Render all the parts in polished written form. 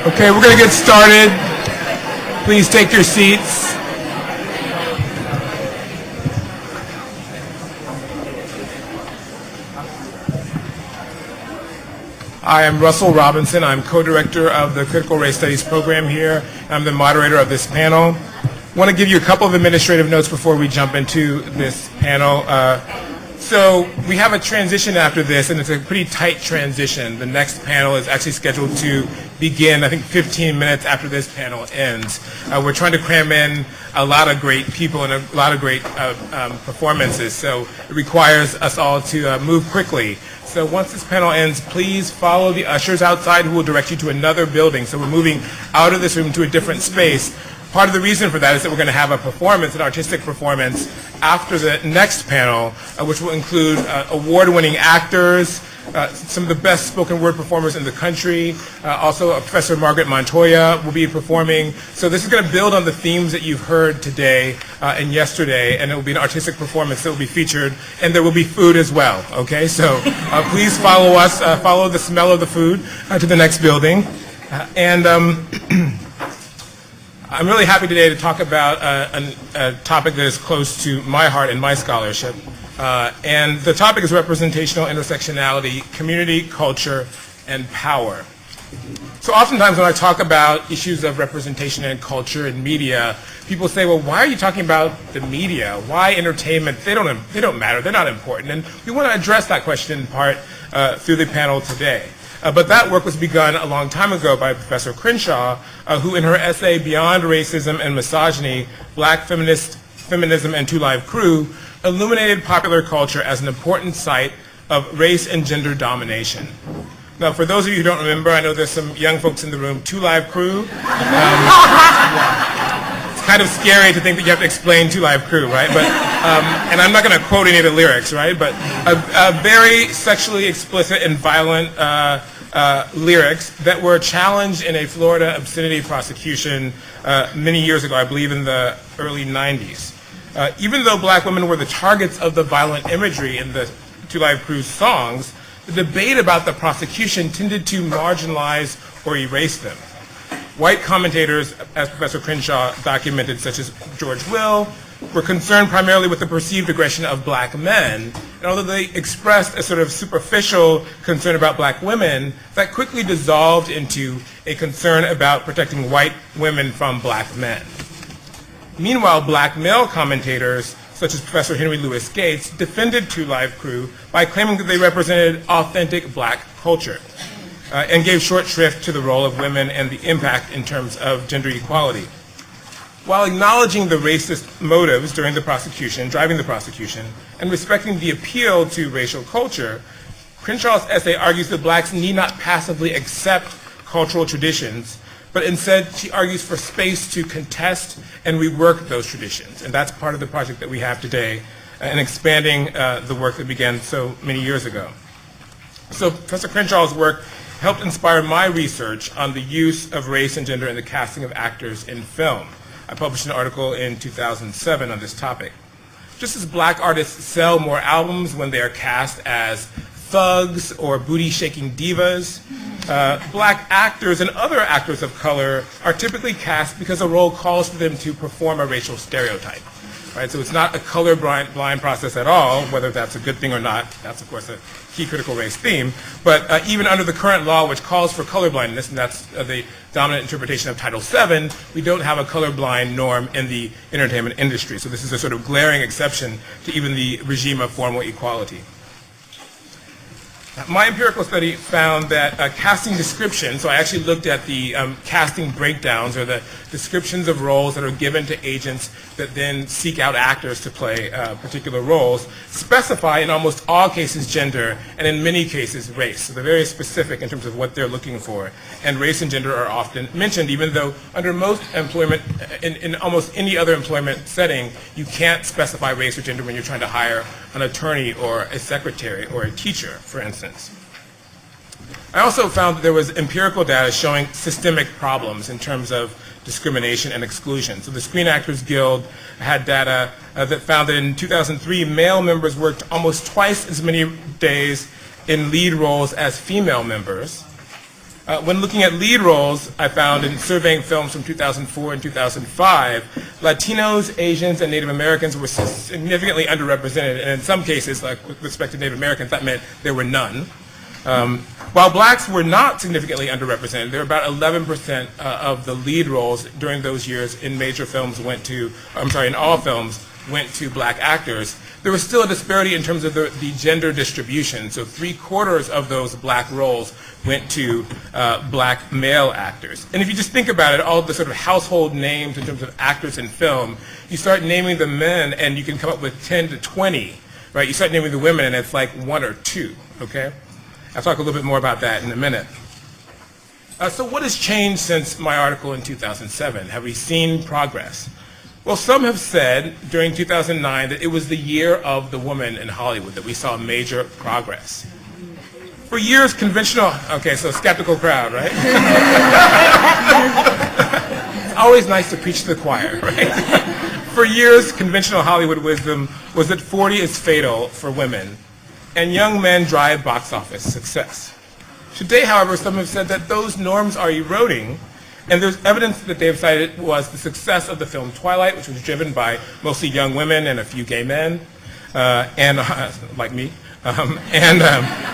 Okay, we're going to get started. Please take your seats. I am Russell Robinson. I'm co-director of the Critical Race Studies program here. I'm the moderator of this panel. I want to give you a couple of administrative notes before we jump into this panel. So we have a transition after this, and it's a pretty tight transition. The next panel is actually scheduled to begin, I think, 15 minutes after this panel ends. We're trying to cram in a lot of great people and a lot of great performances, so it requires us all to move quickly. So once this panel ends, please follow the ushers outside who will direct you to another building. So we're moving out of this room to a different space. Part of the reason for that is that we're going to have a performance, an artistic performance, after the next panel, which will include award-winning actors, some of the best spoken word performers in the country. Also, Professor Margaret Montoya will be performing. So this is going to build on the themes that you've heard today and yesterday, and it will be an artistic performance that will be featured, and there will be food as well, okay? So please follow us, follow the smell of the food to the next building. I'm really happy today to talk about a topic that is close to my heart and my scholarship. And the topic is representational intersectionality, community, culture, and power. So oftentimes when I talk about issues of representation and culture in media, people say, well, why are you talking about the media? Why entertainment? They don't matter. They're not important. And we want to address that question in part through the panel today. But that work was begun a long time ago by Professor Crenshaw, who in her essay, Beyond Racism and Misogyny, Black Feminism and Two Live Crew, illuminated popular culture as an important site of race and gender domination. Now, for those of you who don't remember, I know there's some young folks in the room, Two Live Crew. It's kind of scary to think that you have to explain Two Live Crew, right? But, and I'm not going to quote any of the lyrics, right? But a very sexually explicit and violent lyrics that were challenged in a Florida obscenity prosecution many years ago, I believe in the early 90s. Even though black women were the targets of the violent imagery in the Two Live Crew's songs, the debate about the prosecution tended to marginalize or erase them. White commentators, as Professor Crenshaw documented, such as George Will, were concerned primarily with the perceived aggression of black men. And although they expressed a sort of superficial concern about black women, that quickly dissolved into a concern about protecting white women from black men. Meanwhile, black male commentators, such as Professor Henry Louis Gates, defended Two Live Crew by claiming that they represented authentic black culture and gave short shrift to the role of women and the impact in terms of gender equality. While acknowledging the racist motives during the prosecution, driving the prosecution, and respecting the appeal to racial culture, Crenshaw's essay argues that blacks need not passively accept cultural traditions, but instead she argues for space to contest and rework those traditions. And that's part of the project that we have today in expanding the work that began so many years ago. So Professor Crenshaw's work helped inspire my research on the use of race and gender in the casting of actors in film. I published an article in 2007 on this topic. Just as black artists sell more albums when they are cast as thugs or booty-shaking divas, black actors and other actors of color are typically cast because a role calls for them to perform a racial stereotype. Right? So it's not a colorblind process at all, whether that's a good thing or not. That's, of course, a key critical race theme. But even under the current law, which calls for colorblindness, and that's the dominant interpretation of Title VII, we don't have a colorblind norm in the entertainment industry. So this is a sort of glaring exception to even the regime of formal equality. My empirical study found that casting description, so I actually looked at the casting breakdowns or the descriptions of roles that are given to agents that then seek out actors to play particular roles, specify in almost all cases gender and in many cases race. So they're very specific in terms of what they're looking for. And race and gender are often mentioned, even though under most employment, in almost any other employment setting, you can't specify race or gender when you're trying to hire an attorney or a secretary or a teacher, for instance. I also found that there was empirical data showing systemic problems in terms of discrimination and exclusion. So the Screen Actors Guild had data that found that in 2003, male members worked almost twice as many days in lead roles as female members. When looking at lead roles, I found in surveying films from 2004 and 2005, Latinos, Asians, and Native Americans were significantly underrepresented, and in some cases, like with respect to Native Americans, that meant there were none. While blacks were not significantly underrepresented, there were about 11% of the lead roles during those years in major films in all films went to black actors. There was still a disparity in terms of the gender distribution. So 3/4 of those black roles went to black male actors. And if you just think about it, all the sort of household names in terms of actors in film, you start naming the men and you can come up with 10 to 20, right? You start naming the women and it's like 1 or 2, okay? I'll talk a little bit more about that in a minute. So what has changed since my article in 2007? Have we seen progress? Well, some have said during 2009 that it was the year of the woman in Hollywood, that we saw major progress. For years, conventional, okay, so skeptical crowd, right? It's always nice to preach to the choir, right? For years, conventional Hollywood wisdom was that 40 is fatal for women, and young men drive box office success. Today, however, some have said that those norms are eroding, and there's evidence that they've cited was the success of the film Twilight, which was driven by mostly young women and a few gay men, like me, and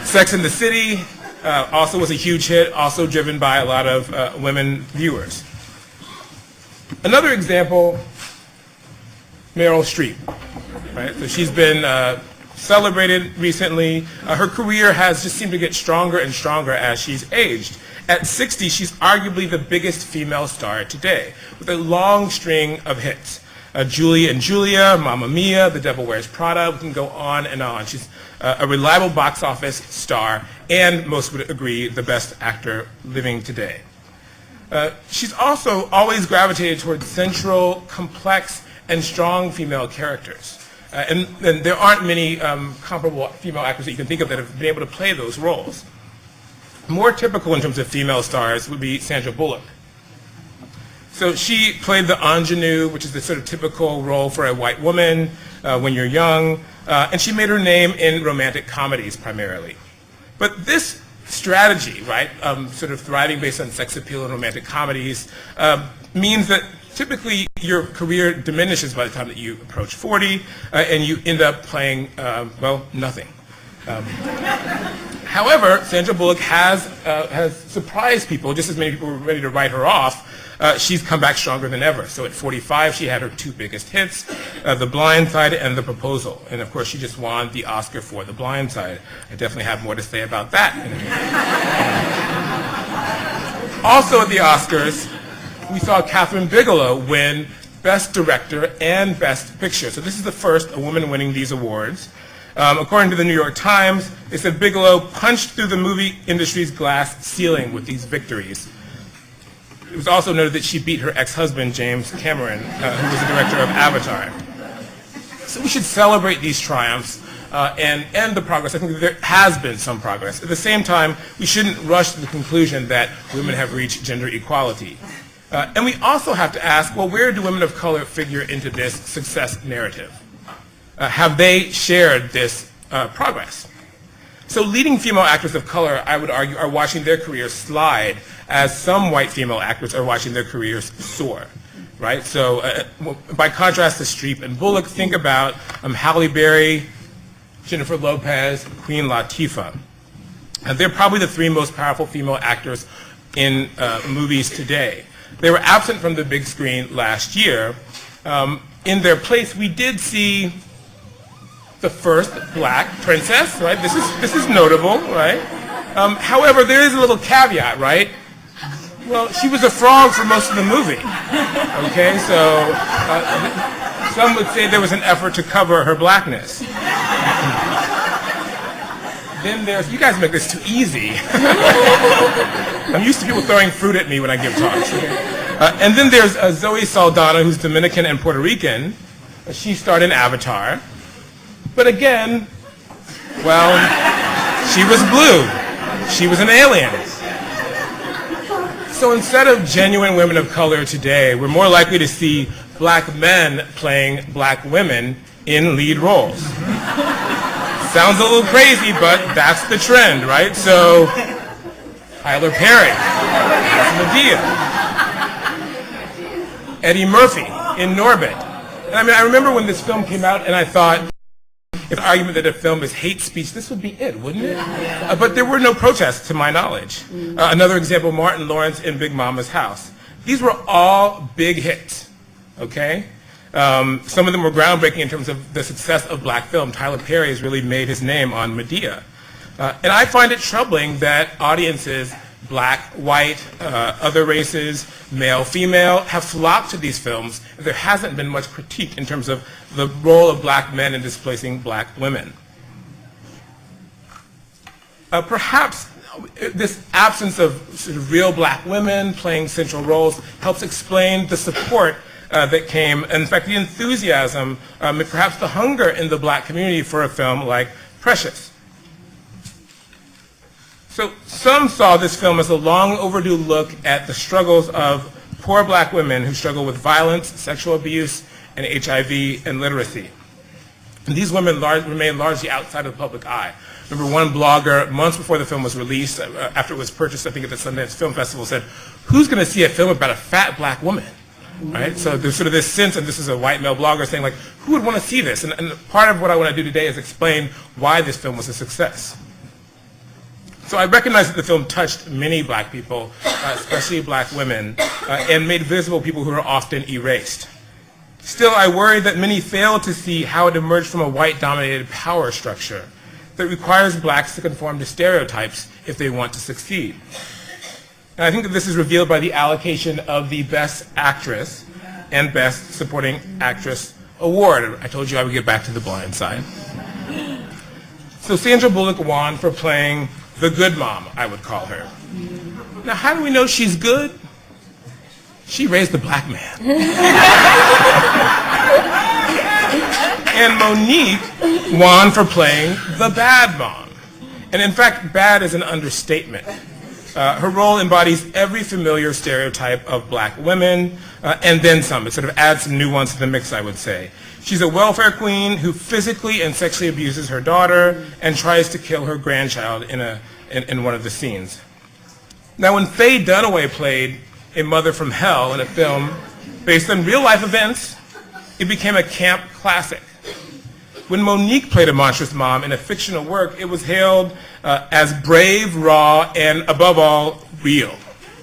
Sex and the City also was a huge hit, also driven by a lot of women viewers. Another example, Meryl Streep, right? So she's been celebrated recently. Her career has just seemed to get stronger and stronger as she's aged. At 60, she's arguably the biggest female star today, with a long string of hits. Julie and Julia, Mamma Mia, The Devil Wears Prada, we can go on and on. She's a reliable box office star, and most would agree, the best actor living today. She's also always gravitated towards central, complex, and strong female characters. And there aren't many comparable female actors that you can think of that have been able to play those roles. More typical in terms of female stars would be Sandra Bullock. So she played the ingenue, which is the sort of typical role for a white woman when you're young, and she made her name in romantic comedies primarily. But this strategy, right, sort of thriving based on sex appeal in romantic comedies, means that typically your career diminishes by the time that you approach 40, and you end up playing, well, nothing. However, Sandra Bullock has surprised people. Just as many people were ready to write her off, she's come back stronger than ever. So at 45, she had her 2 biggest hits, The Blind Side and The Proposal. And of course, she just won the Oscar for The Blind Side. I definitely have more to say about that in a minute. Also at the Oscars, we saw Catherine Bigelow win Best Director and Best Picture. So this is the first a woman winning these awards. According to the New York Times, they said Bigelow punched through the movie industry's glass ceiling with these victories. It was also noted that she beat her ex-husband, James Cameron, who was the director of Avatar. So we should celebrate these triumphs and the progress. I think that there has been some progress. At the same time, we shouldn't rush to the conclusion that women have reached gender equality. And we also have to ask, well, where do women of color figure into this success narrative? Have they shared this progress? So leading female actors of color, I would argue, are watching their careers slide as some white female actors are watching their careers soar, right? So by contrast to Streep and Bullock, think about Halle Berry, Jennifer Lopez, Queen Latifah. And they're probably the 3 most powerful female actors in movies today. They were absent from the big screen last year. In their place, we did see the first black princess, right? This is notable, right? However, there is a little caveat, right? Well, she was a frog for most of the movie, okay? So some would say there was an effort to cover her blackness. Then there's, you guys make this too easy. I'm used to people throwing fruit at me when I give talks. Okay? And then there's Zoe Saldana, who's Dominican and Puerto Rican. She starred in Avatar. But again, well, she was blue. She was an alien. So instead of genuine women of color today, we're more likely to see black men playing black women in lead roles. Sounds a little crazy, but that's the trend, right? So Tyler Perry as Medea. Eddie Murphy in Norbit. And I mean, I remember when this film came out and I thought, if the argument that a film is hate speech, this would be it, wouldn't it? But there were no protests, to my knowledge. Another example, Martin Lawrence in Big Mama's House. These were all big hits, okay? Some of them were groundbreaking in terms of the success of black film. Tyler Perry has really made his name on Medea. And I find it troubling that audiences, black, white, other races, male, female, have flocked to these films. There hasn't been much critique in terms of the role of black men in displacing black women. Perhaps this absence of sort of real black women playing central roles helps explain the support that came, in fact, the enthusiasm, perhaps the hunger in the black community for a film like Precious. So some saw this film as a long overdue look at the struggles of poor black women who struggle with violence, sexual abuse, and HIV and literacy. And these women remain largely outside of the public eye. Remember one blogger, months before the film was released, after it was purchased, I think at the Sundance Film Festival, said, "Who's going to see a film about a fat black woman?" Right? So there's sort of this sense, and this is a white male blogger saying, like, who would want to see this? And part of what I want to do today is explain why this film was a success. So I recognize that the film touched many black people, especially black women, and made visible people who are often erased. Still, I worry that many fail to see how it emerged from a white-dominated power structure that requires blacks to conform to stereotypes if they want to succeed. And I think that this is revealed by the allocation of the Best Actress and Best Supporting Actress award. I told you I would get back to The Blind Side. So Sandra Bullock won for playing the good mom, I would call her. Now, how do we know she's good? She raised a black man. And Monique won for playing the bad mom. And in fact, bad is an understatement. Her role embodies every familiar stereotype of black women, and then some. It sort of adds some nuance to the mix, I would say. She's a welfare queen who physically and sexually abuses her daughter and tries to kill her grandchild in one of the scenes. Now, when Faye Dunaway played a mother from hell in a film based on real-life events, it became a camp classic. When Monique played a monstrous mom in a fictional work, it was hailed as brave, raw, and above all, real.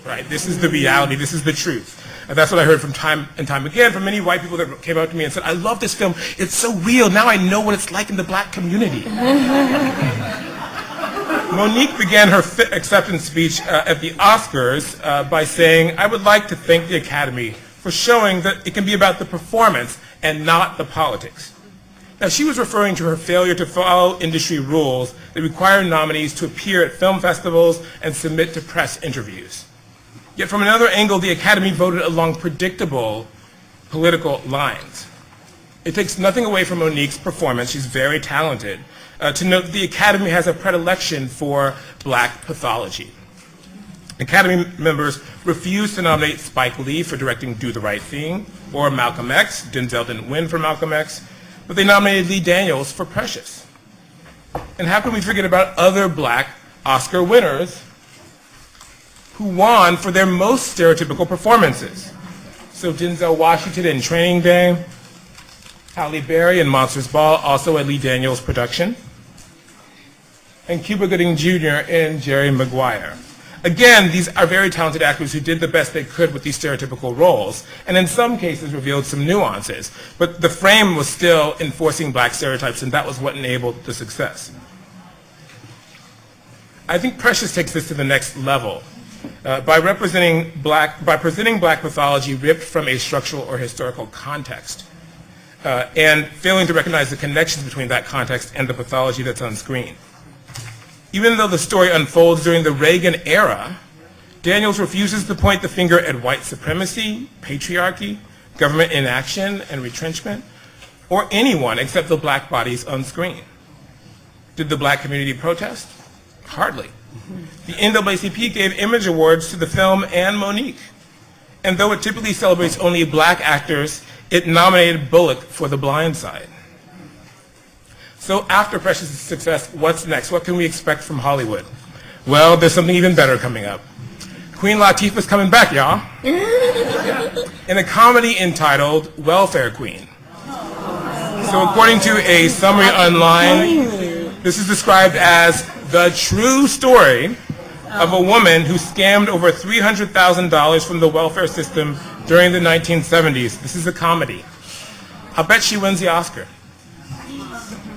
Right? This is the reality. This is the truth. That's what I heard from time and time again from many white people that came up to me and said, "I love this film. It's so real. Now I know what it's like in the black community." Monique began her acceptance speech at the Oscars by saying, "I would like to thank the Academy for showing that it can be about the performance and not the politics." Now, she was referring to her failure to follow industry rules that require nominees to appear at film festivals and submit to press interviews. Yet from another angle, the Academy voted along predictable political lines. It takes nothing away from Monique's performance, she's very talented, to note that the Academy has a predilection for black pathology. Academy members refused to nominate Spike Lee for directing Do the Right Thing, or Malcolm X. Denzel didn't win for Malcolm X, but they nominated Lee Daniels for Precious. And how can we forget about other black Oscar winners who won for their most stereotypical performances? So Denzel Washington in Training Day, Halle Berry in Monsters Ball, also a Lee Daniels production, and Cuba Gooding Jr. in Jerry Maguire. Again, these are very talented actors who did the best they could with these stereotypical roles, and in some cases revealed some nuances. But the frame was still enforcing black stereotypes, and that was what enabled the success. I think Precious takes this to the next level by presenting black pathology ripped from a structural or historical context, and failing to recognize the connections between that context and the pathology that's on screen. Even though the story unfolds during the Reagan era, Daniels refuses to point the finger at white supremacy, patriarchy, government inaction and retrenchment, or anyone except the black bodies on screen. Did the black community protest? Hardly. The NAACP gave Image Awards to the film and Monique. And though it typically celebrates only black actors, it nominated Bullock for The Blind Side. So after Precious' success, what's next? What can we expect from Hollywood? Well, there's something even better coming up. Queen Latifah's coming back, y'all. In a comedy entitled Welfare Queen. So according to a summary online, this is described as the true story of a woman who scammed over $300,000 from the welfare system during the 1970s. This is a comedy. I'll bet she wins the Oscar.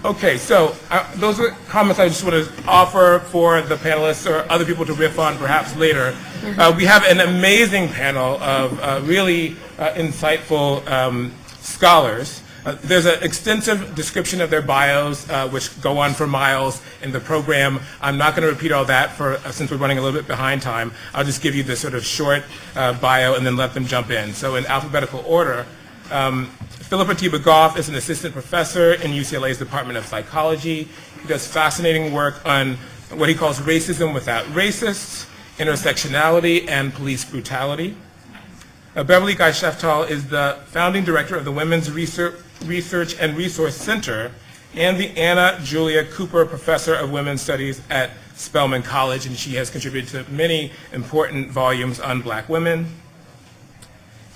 Okay, so those are comments I just want to offer for the panelists or other people to riff on perhaps later. We have an amazing panel of really insightful scholars. There's an extensive description of their bios, which go on for miles in the program. I'm not going to repeat all that since we're running a little bit behind time. I'll just give you the sort of short bio and then let them jump in. So in alphabetical order, Philippa Tiba Goff is an assistant professor in UCLA's Department of Psychology. He does fascinating work on what he calls racism without racists, intersectionality, and police brutality. Beverly Guy-Sheftal is the founding director of the Women's Research and Resource Center and the Anna Julia Cooper Professor of Women's Studies at Spelman College, and she has contributed to many important volumes on black women.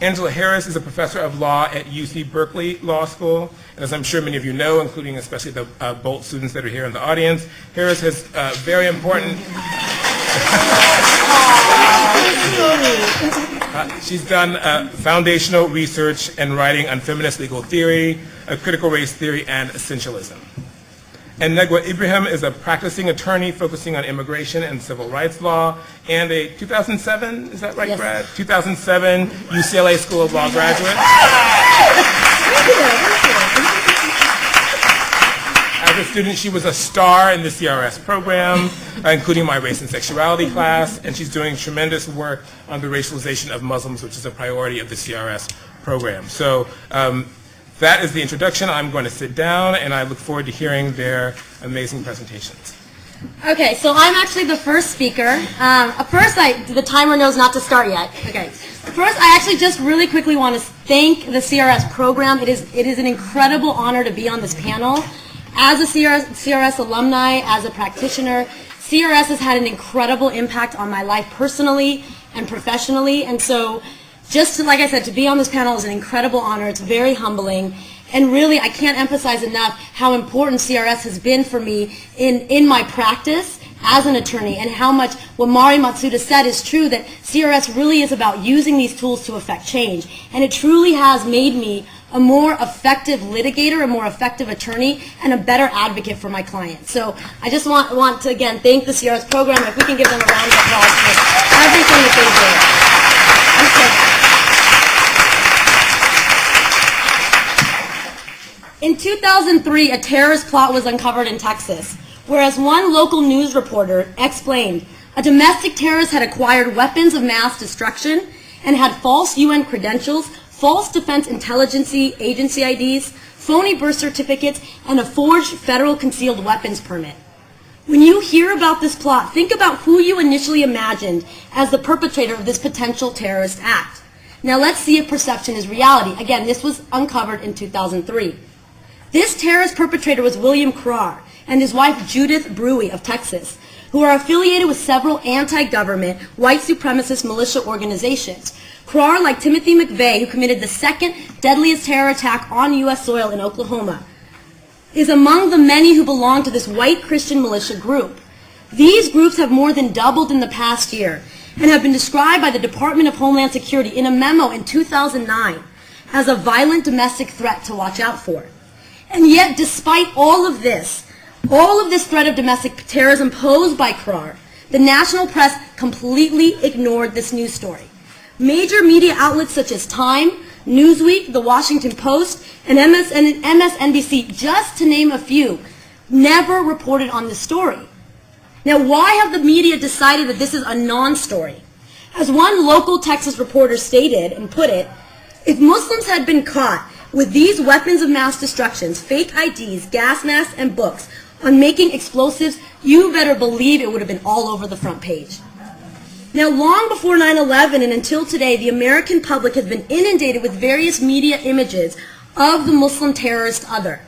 Angela Harris is a professor of law at UC Berkeley Law School, and as I'm sure many of you know, including especially the Bolt students that are here in the audience, Harris has very important... she's done foundational research and writing on feminist legal theory, critical race theory, and essentialism. And Negwa Ibrahim is a practicing attorney focusing on immigration and civil rights law, and a 2007, is that right, yes, Brad? 2007 UCLA School of Law graduate. As a student, she was a star in the CRS program, including my race and sexuality class, and she's doing tremendous work on the racialization of Muslims, which is a priority of the CRS program. So that is the introduction. I'm going to sit down, and I look forward to hearing their amazing presentations. Okay, so I'm actually the first speaker. First, the timer knows not to start yet. Okay. First, I actually just really quickly want to thank the CRS program. It is an incredible honor to be on this panel. As a CRS alumni, as a practitioner, CRS has had an incredible impact on my life personally and professionally, and so just to, like I said, to be on this panel is an incredible honor. It's very humbling, and really I can't emphasize enough how important CRS has been for me in my practice as an attorney, and how much what Mari Matsuda said is true, that CRS really is about using these tools to affect change, and it truly has made me a more effective litigator, a more effective attorney, and a better advocate for my clients. So I just want to, again, thank the CRS program. If we can give them a round of applause for everything that they did. Okay. In 2003, a terrorist plot was uncovered in Texas, whereas one local news reporter explained a domestic terrorist had acquired weapons of mass destruction and had false UN credentials, false Defense Intelligence Agency IDs, phony birth certificates, and a forged federal concealed weapons permit. When you hear about this plot, think about who you initially imagined as the perpetrator of this potential terrorist act. Now let's see if perception is reality. Again, this was uncovered in 2003. This terrorist perpetrator was William Carr and his wife Judith Brewy of Texas, who are affiliated with several anti-government white supremacist militia organizations. Carr, like Timothy McVeigh, who committed the second deadliest terror attack on U.S. soil in Oklahoma, is among the many who belong to this white Christian militia group. These groups have more than doubled in the past year and have been described by the Department of Homeland Security in a memo in 2009 as a violent domestic threat to watch out for. And yet, despite all of this threat of domestic terrorism posed by Carr, the national press completely ignored this news story. Major media outlets such as Time, Newsweek, The Washington Post, and MSNBC, just to name a few, never reported on this story. Now, why have the media decided that this is a non-story? As one local Texas reporter stated and put it, if Muslims had been caught with these weapons of mass destruction, fake IDs, gas masks, and books on making explosives, you better believe it would have been all over the front page. Now, long before 9/11 and until today, the American public has been inundated with various media images of the Muslim terrorist other.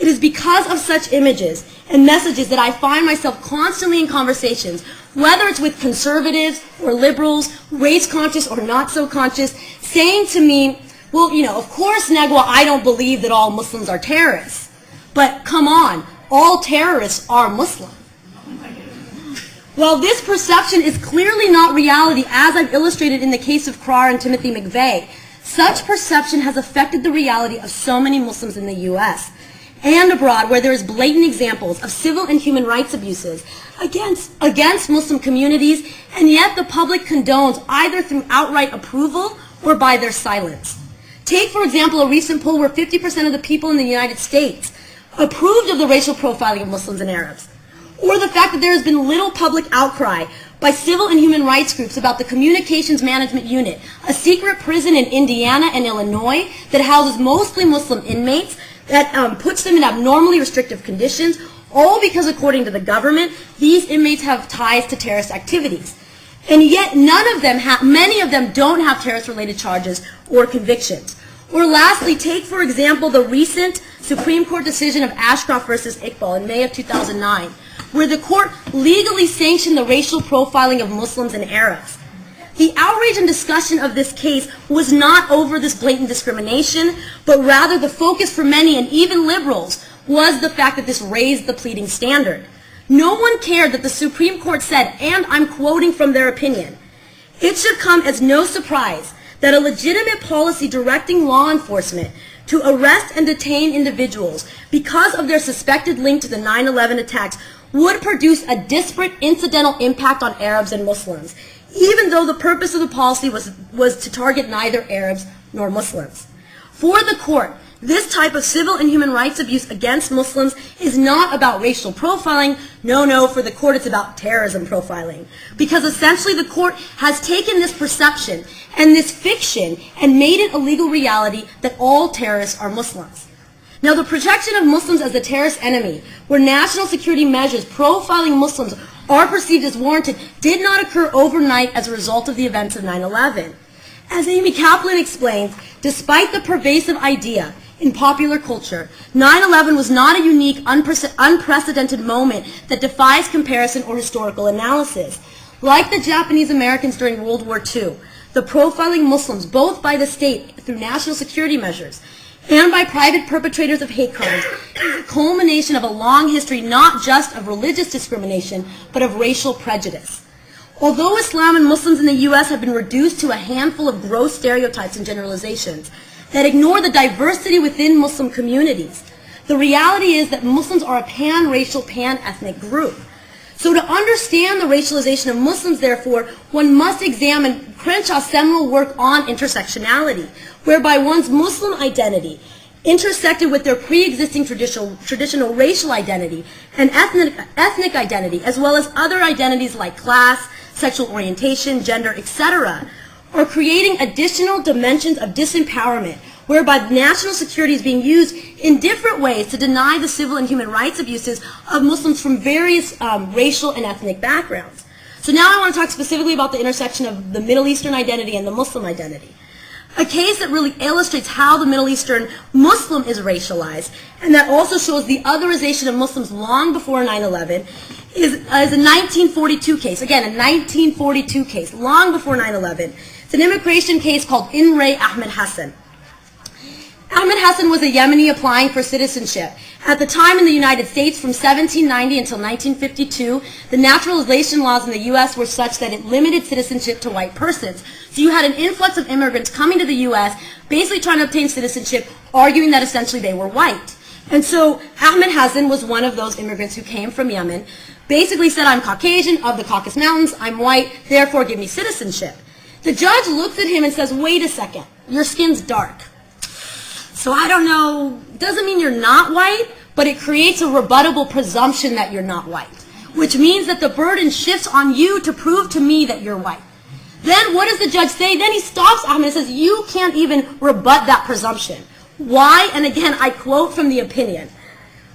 It is because of such images and messages that I find myself constantly in conversations whether it's with conservatives or liberals, race conscious or not so conscious, saying to me, well, of course, Negwa, I don't believe that all Muslims are terrorists. But come on, all terrorists are Muslim. While this perception is clearly not reality, as I've illustrated in the case of Carr and Timothy McVeigh, such perception has affected the reality of so many Muslims in the U.S. and abroad, where there is blatant examples of civil and human rights abuses against Muslim communities, and yet the public condones either through outright approval or by their silence. Take, for example, a recent poll where 50% of the people in the United States approved of the racial profiling of Muslims and Arabs, or the fact that there has been little public outcry by civil and human rights groups about the Communications Management Unit, a secret prison in Indiana and Illinois that houses mostly Muslim inmates, that puts them in abnormally restrictive conditions, all because, according to the government, these inmates have ties to terrorist activities. And yet many of them don't have terrorist-related charges or convictions. Or lastly, take, for example, the recent Supreme Court decision of Ashcroft versus Iqbal in May of 2009, where the court legally sanctioned the racial profiling of Muslims and Arabs. The outrage and discussion of this case was not over this blatant discrimination, but rather the focus for many, and even liberals, was the fact that this raised the pleading standard. No one cared that the Supreme Court said, and I'm quoting from their opinion, "It should come as no surprise that a legitimate policy directing law enforcement to arrest and detain individuals because of their suspected link to the 9/11 attacks would produce a disparate incidental impact on Arabs and Muslims, even though the purpose of the policy was to target neither Arabs nor Muslims." For the court, this type of civil and human rights abuse against Muslims is not about racial profiling. No, for the court it's about terrorism profiling. Because essentially the court has taken this perception and this fiction and made it a legal reality that all terrorists are Muslims. Now, the protection of Muslims as a terrorist enemy, where national security measures profiling Muslims are perceived as warranted, did not occur overnight as a result of the events of 9/11. As Amy Kaplan explains, despite the pervasive idea in popular culture, 9/11 was not a unique, unprecedented moment that defies comparison or historical analysis. Like the Japanese Americans during World War II, the profiling Muslims, both by the state through national security measures and by private perpetrators of hate crimes, is a culmination of a long history not just of religious discrimination, but of racial prejudice. Although Islam and Muslims in the U.S. have been reduced to a handful of gross stereotypes and generalizations that ignore the diversity within Muslim communities, the reality is that Muslims are a pan-racial, pan-ethnic group. So to understand the racialization of Muslims, therefore, one must examine Crenshaw's seminal work on intersectionality, whereby one's Muslim identity intersected with their pre-existing traditional racial identity and ethnic identity, as well as other identities like class, sexual orientation, gender, etc., are creating additional dimensions of disempowerment, whereby national security is being used in different ways to deny the civil and human rights abuses of Muslims from various racial and ethnic backgrounds. So now I want to talk specifically about the intersection of the Middle Eastern identity and the Muslim identity. A case that really illustrates how the Middle Eastern Muslim is racialized, and that also shows the otherization of Muslims long before 9/11, is a 1942 case. Again, a 1942 case, long before 9/11. It's an immigration case called In Re Ahmed Hassan. Ahmed Hassan was a Yemeni applying for citizenship. At the time in the United States, from 1790 until 1952, the naturalization laws in the U.S. were such that it limited citizenship to white persons. So you had an influx of immigrants coming to the U.S., basically trying to obtain citizenship, arguing that essentially they were white. And so Ahmed Hassan was one of those immigrants who came from Yemen, basically said, I'm Caucasian, of the Caucasus Mountains, I'm white, therefore give me citizenship. The judge looks at him and says, wait a second, your skin's dark. So I don't know, doesn't mean you're not white, but it creates a rebuttable presumption that you're not white, which means that the burden shifts on you to prove to me that you're white. Then what does the judge say? Then he stops Ahmed and says, you can't even rebut that presumption. Why? And again, I quote from the opinion.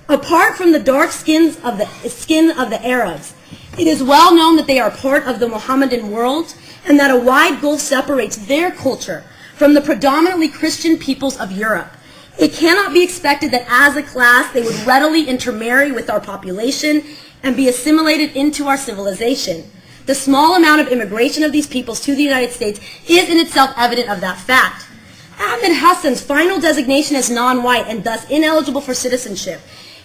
Apart from the dark skin of the Arabs, it is well known that they are part of the Mohammedan world and that a wide gulf separates their culture from the predominantly Christian peoples of Europe. It cannot be expected that as a class they would readily intermarry with our population and be assimilated into our civilization. The small amount of immigration of these peoples to the United States is in itself evident of that fact. Ahmed Hassan's final designation as non-white and thus ineligible for citizenship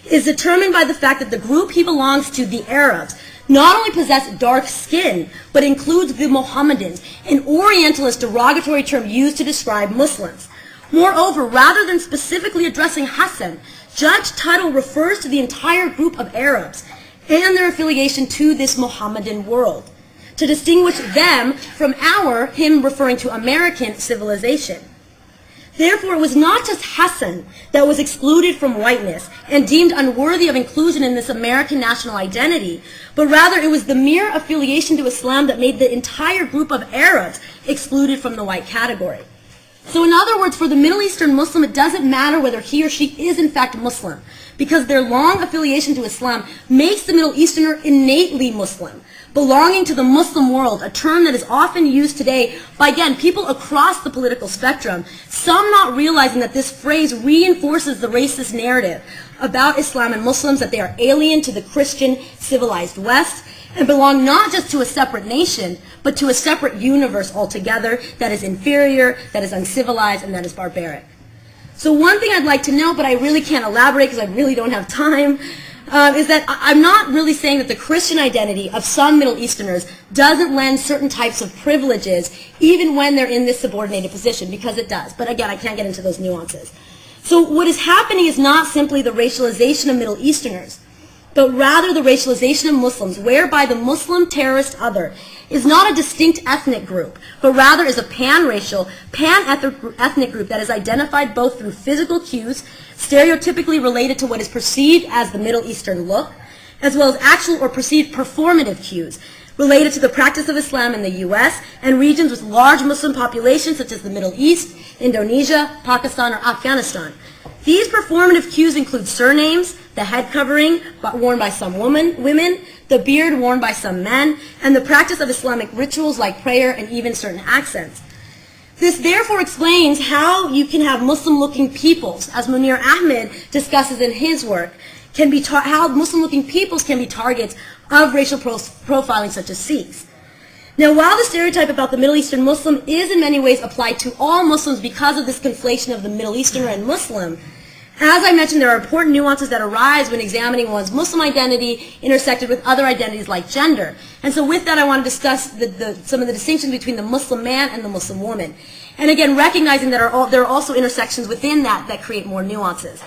is determined by the fact that the group he belongs to, the Arabs, not only possess dark skin, but includes the Mohammedans, an Orientalist derogatory term used to describe Muslims. Moreover, rather than specifically addressing Hassan, Judge Tuttle refers to the entire group of Arabs and their affiliation to this Mohammedan world, to distinguish them from him referring to American civilization. Therefore, it was not just Hassan that was excluded from whiteness and deemed unworthy of inclusion in this American national identity, but rather it was the mere affiliation to Islam that made the entire group of Arabs excluded from the white category. So in other words, for the Middle Eastern Muslim, it doesn't matter whether he or she is in fact Muslim, because their long affiliation to Islam makes the Middle Easterner innately Muslim, belonging to the Muslim world, a term that is often used today by, again, people across the political spectrum, some not realizing that this phrase reinforces the racist narrative about Islam and Muslims, that they are alien to the Christian civilized West, and belong not just to a separate nation, but to a separate universe altogether that is inferior, that is uncivilized, and that is barbaric. So one thing I'd like to know, but I really can't elaborate because I really don't have time, is that I'm not really saying that the Christian identity of some Middle Easterners doesn't lend certain types of privileges even when they're in this subordinated position, because it does. But again, I can't get into those nuances. So what is happening is not simply the racialization of Middle Easterners, but rather the racialization of Muslims, whereby the Muslim terrorist other is not a distinct ethnic group, but rather is a pan-racial, pan-ethnic group that is identified both through physical cues, stereotypically related to what is perceived as the Middle Eastern look, as well as actual or perceived performative cues related to the practice of Islam in the U.S. and regions with large Muslim populations such as the Middle East, Indonesia, Pakistan, or Afghanistan. These performative cues include surnames, the head covering worn by some women, the beard worn by some men, and the practice of Islamic rituals like prayer and even certain accents. This therefore explains how you can have Muslim-looking peoples, as Munir Ahmed discusses in his work, how Muslim-looking peoples can be targets of racial profiling such as Sikhs. Now, while the stereotype about the Middle Eastern Muslim is in many ways applied to all Muslims because of this conflation of the Middle Easterner and Muslim, as I mentioned, there are important nuances that arise when examining one's Muslim identity intersected with other identities like gender. And so with that, I want to discuss some of the distinctions between the Muslim man and the Muslim woman. And again, recognizing that there are also intersections within that create more nuances.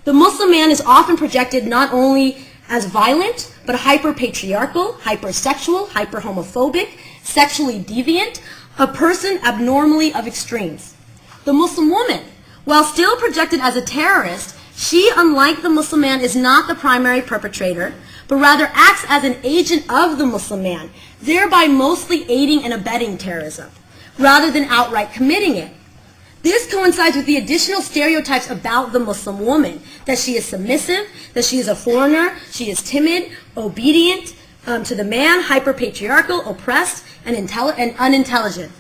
The Muslim man is often projected not only as violent, but hyper-patriarchal, hypersexual, hyper-homophobic, sexually deviant, a person abnormally of extremes. The Muslim woman, while still projected as a terrorist, she, unlike the Muslim man, is not the primary perpetrator, but rather acts as an agent of the Muslim man, thereby mostly aiding and abetting terrorism, rather than outright committing it. This coincides with the additional stereotypes about the Muslim woman, that she is submissive, that she is a foreigner, she is timid, obedient to the man, hyper-patriarchal, oppressed, and unintelligent.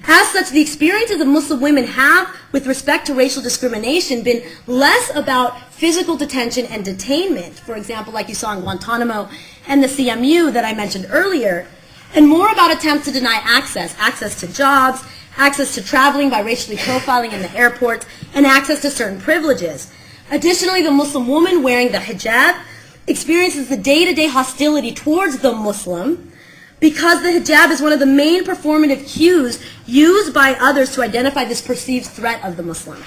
As such, the experiences of Muslim women have, with respect to racial discrimination, been less about physical detention and detainment, for example, like you saw in Guantanamo and the CMU that I mentioned earlier, and more about attempts to deny access to jobs, access to traveling by racially profiling in the airport, and access to certain privileges. Additionally, the Muslim woman wearing the hijab experiences the day-to-day hostility towards the Muslim, because the hijab is one of the main performative cues used by others to identify this perceived threat of the Muslim.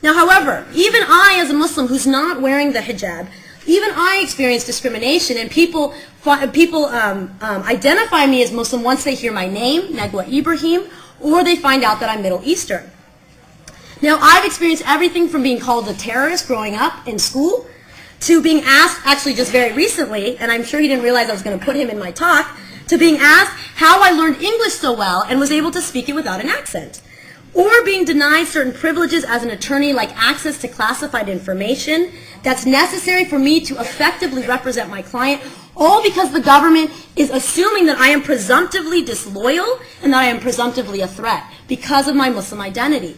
Now, however, even I, as a Muslim who's not wearing the hijab, even I experience discrimination, and people identify me as Muslim once they hear my name, Negwa Ibrahim, or they find out that I'm Middle Eastern. Now, I've experienced everything from being called a terrorist growing up in school, to being asked, actually just very recently, and I'm sure he didn't realize I was going to put him in my talk, to being asked how I learned English so well and was able to speak it without an accent. Or being denied certain privileges as an attorney, like access to classified information that's necessary for me to effectively represent my client, all because the government is assuming that I am presumptively disloyal and that I am presumptively a threat because of my Muslim identity.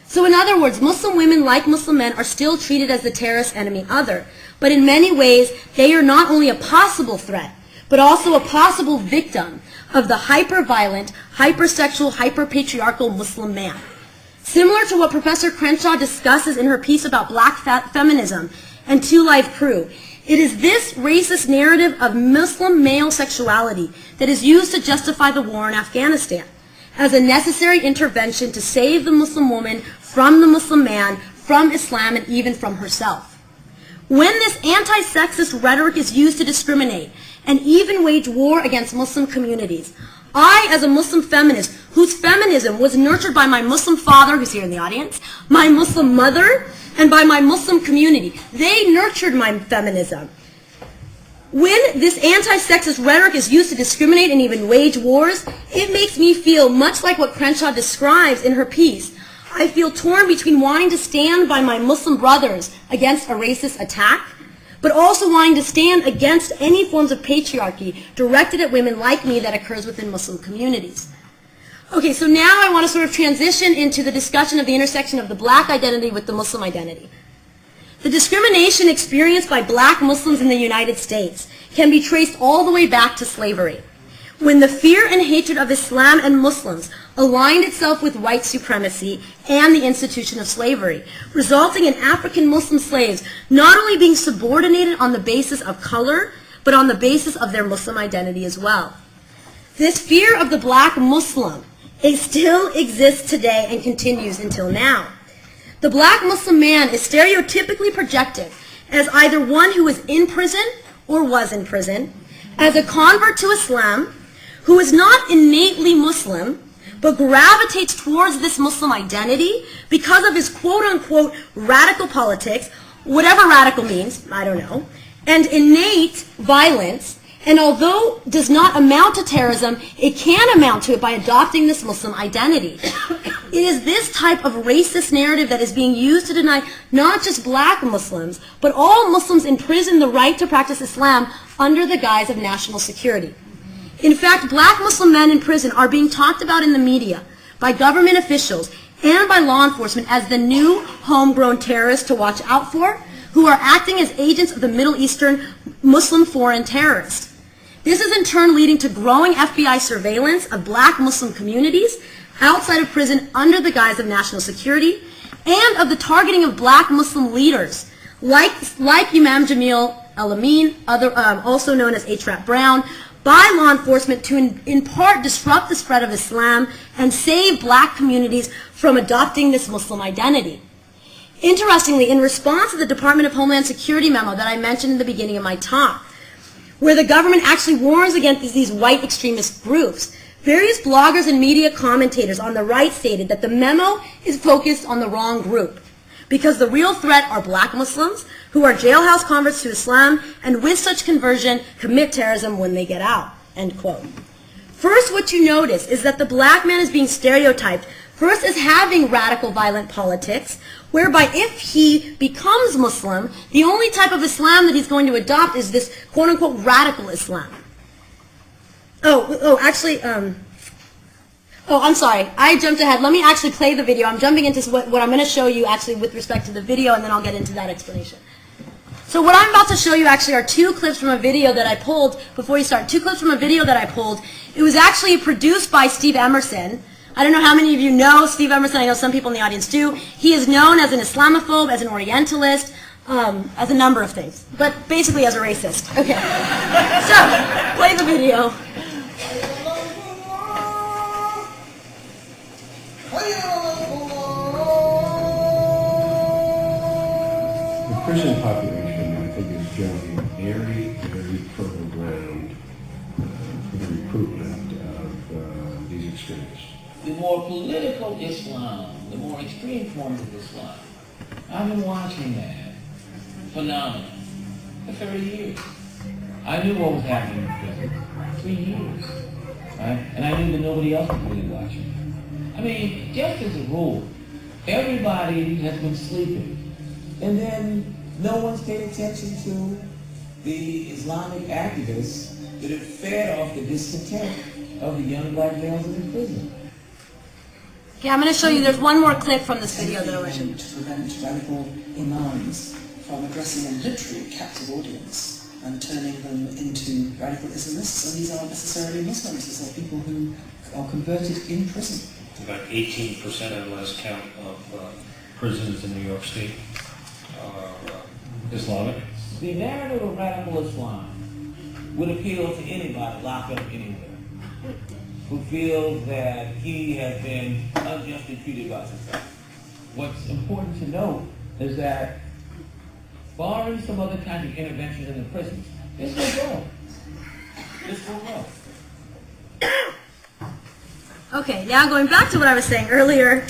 So in other words, Muslim women, like Muslim men, are still treated as the terrorist enemy other, but in many ways, they are not only a possible threat, but also a possible victim of the hyper-violent, hypersexual, hyper-patriarchal Muslim man. Similar to what Professor Crenshaw discusses in her piece about black feminism and Two Live Crew, it is this racist narrative of Muslim male sexuality that is used to justify the war in Afghanistan as a necessary intervention to save the Muslim woman from the Muslim man, from Islam, and even from herself. When this anti-sexist rhetoric is used to discriminate and even wage war against Muslim communities, I, as a Muslim feminist, whose feminism was nurtured by my Muslim father, who's here in the audience, my Muslim mother, and by my Muslim community, they nurtured my feminism. When this anti-sexist rhetoric is used to discriminate and even wage wars, it makes me feel much like what Crenshaw describes in her piece. I feel torn between wanting to stand by my Muslim brothers against a racist attack, but also wanting to stand against any forms of patriarchy directed at women like me that occurs within Muslim communities. Okay, so now I want to sort of transition into the discussion of the intersection of the black identity with the Muslim identity. The discrimination experienced by black Muslims in the United States can be traced all the way back to slavery, when the fear and hatred of Islam and Muslims aligned itself with white supremacy and the institution of slavery, resulting in African Muslim slaves not only being subordinated on the basis of color, but on the basis of their Muslim identity as well. This fear of the black Muslim, it still exists today and continues until now. The black Muslim man is stereotypically projected as either one who is in prison or was in prison, as a convert to Islam, who is not innately Muslim, but gravitates towards this Muslim identity because of his quote-unquote radical politics, whatever radical means, I don't know, and innate violence, and although does not amount to terrorism, it can amount to it by adopting this Muslim identity. It is this type of racist narrative that is being used to deny not just black Muslims, but all Muslims in prison the right to practice Islam under the guise of national security. In fact, black Muslim men in prison are being talked about in the media, by government officials, and by law enforcement as the new homegrown terrorists to watch out for, who are acting as agents of the Middle Eastern Muslim foreign terrorists. This is in turn leading to growing FBI surveillance of black Muslim communities outside of prison under the guise of national security, and of the targeting of black Muslim leaders, like Imam Jamil al-Amin, also known as H. Rap Brown, by law enforcement to in part disrupt the spread of Islam and save black communities from adopting this Muslim identity. Interestingly, in response to the Department of Homeland Security memo that I mentioned in the beginning of my talk, where the government actually warns against these white extremist groups, various bloggers and media commentators on the right stated that the memo is focused on the wrong group, because the real threat are black Muslims who are jailhouse converts to Islam and with such conversion commit terrorism when they get out, end quote. First, what you notice is that the black man is being stereotyped first as having radical violent politics, whereby if he becomes Muslim, the only type of Islam that he's going to adopt is this quote-unquote radical Islam. I'm sorry. I jumped ahead. Let me actually play the video. I'm jumping into what I'm going to show you actually with respect to the video, and then I'll get into that explanation. So what I'm about to show you actually are two clips from a video that I pulled before you start. Two clips from a video that I pulled. It was actually produced by Steve Emerson. I don't know how many of you know Steve Emerson. I know some people in the audience do. He is known as an Islamophobe, as an Orientalist, as a number of things, but basically as a racist. Okay. So, play the video. The Christian population, I think, is generally very, very fertile ground for the recruitment of these extremists. The more political Islam, the more extreme forms of Islam. I've been watching that phenomenon for 30 years. I knew what was happening in prison. 3 years. Right? And I knew that nobody else was really watching. I mean, just as a rule, everybody has been sleeping. And then no one's paid attention to the Islamic activists that have fed off the discontent of the young black males in prison. Okay, I'm going to show you, there's one more clip from this video that I to prevent radical imams from addressing a literary captive audience and turning them into radical Islamists, and these aren't necessarily Muslims, these are people who are converted in prison. About 18% at last count of prisons in New York State are Islamic. The narrative of radical Islam would appeal to anybody locked up anywhere who feels that he has been unjustly treated by society. What's important to note is that, barring some other kind of intervention in the prisons, this will grow. This will grow. Okay, now going back to what I was saying earlier.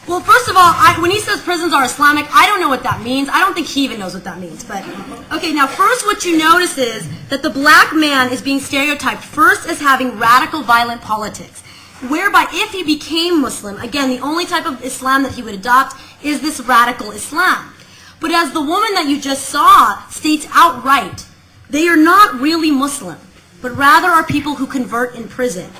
Well, first of all, when he says prisons are Islamic, I don't know what that means. I don't think he even knows what that means. But okay, now first what you notice is that the black man is being stereotyped first as having radical violent politics, whereby if he became Muslim, again, the only type of Islam that he would adopt is this radical Islam. But as the woman that you just saw states outright, they are not really Muslim, but rather are people who convert in prison.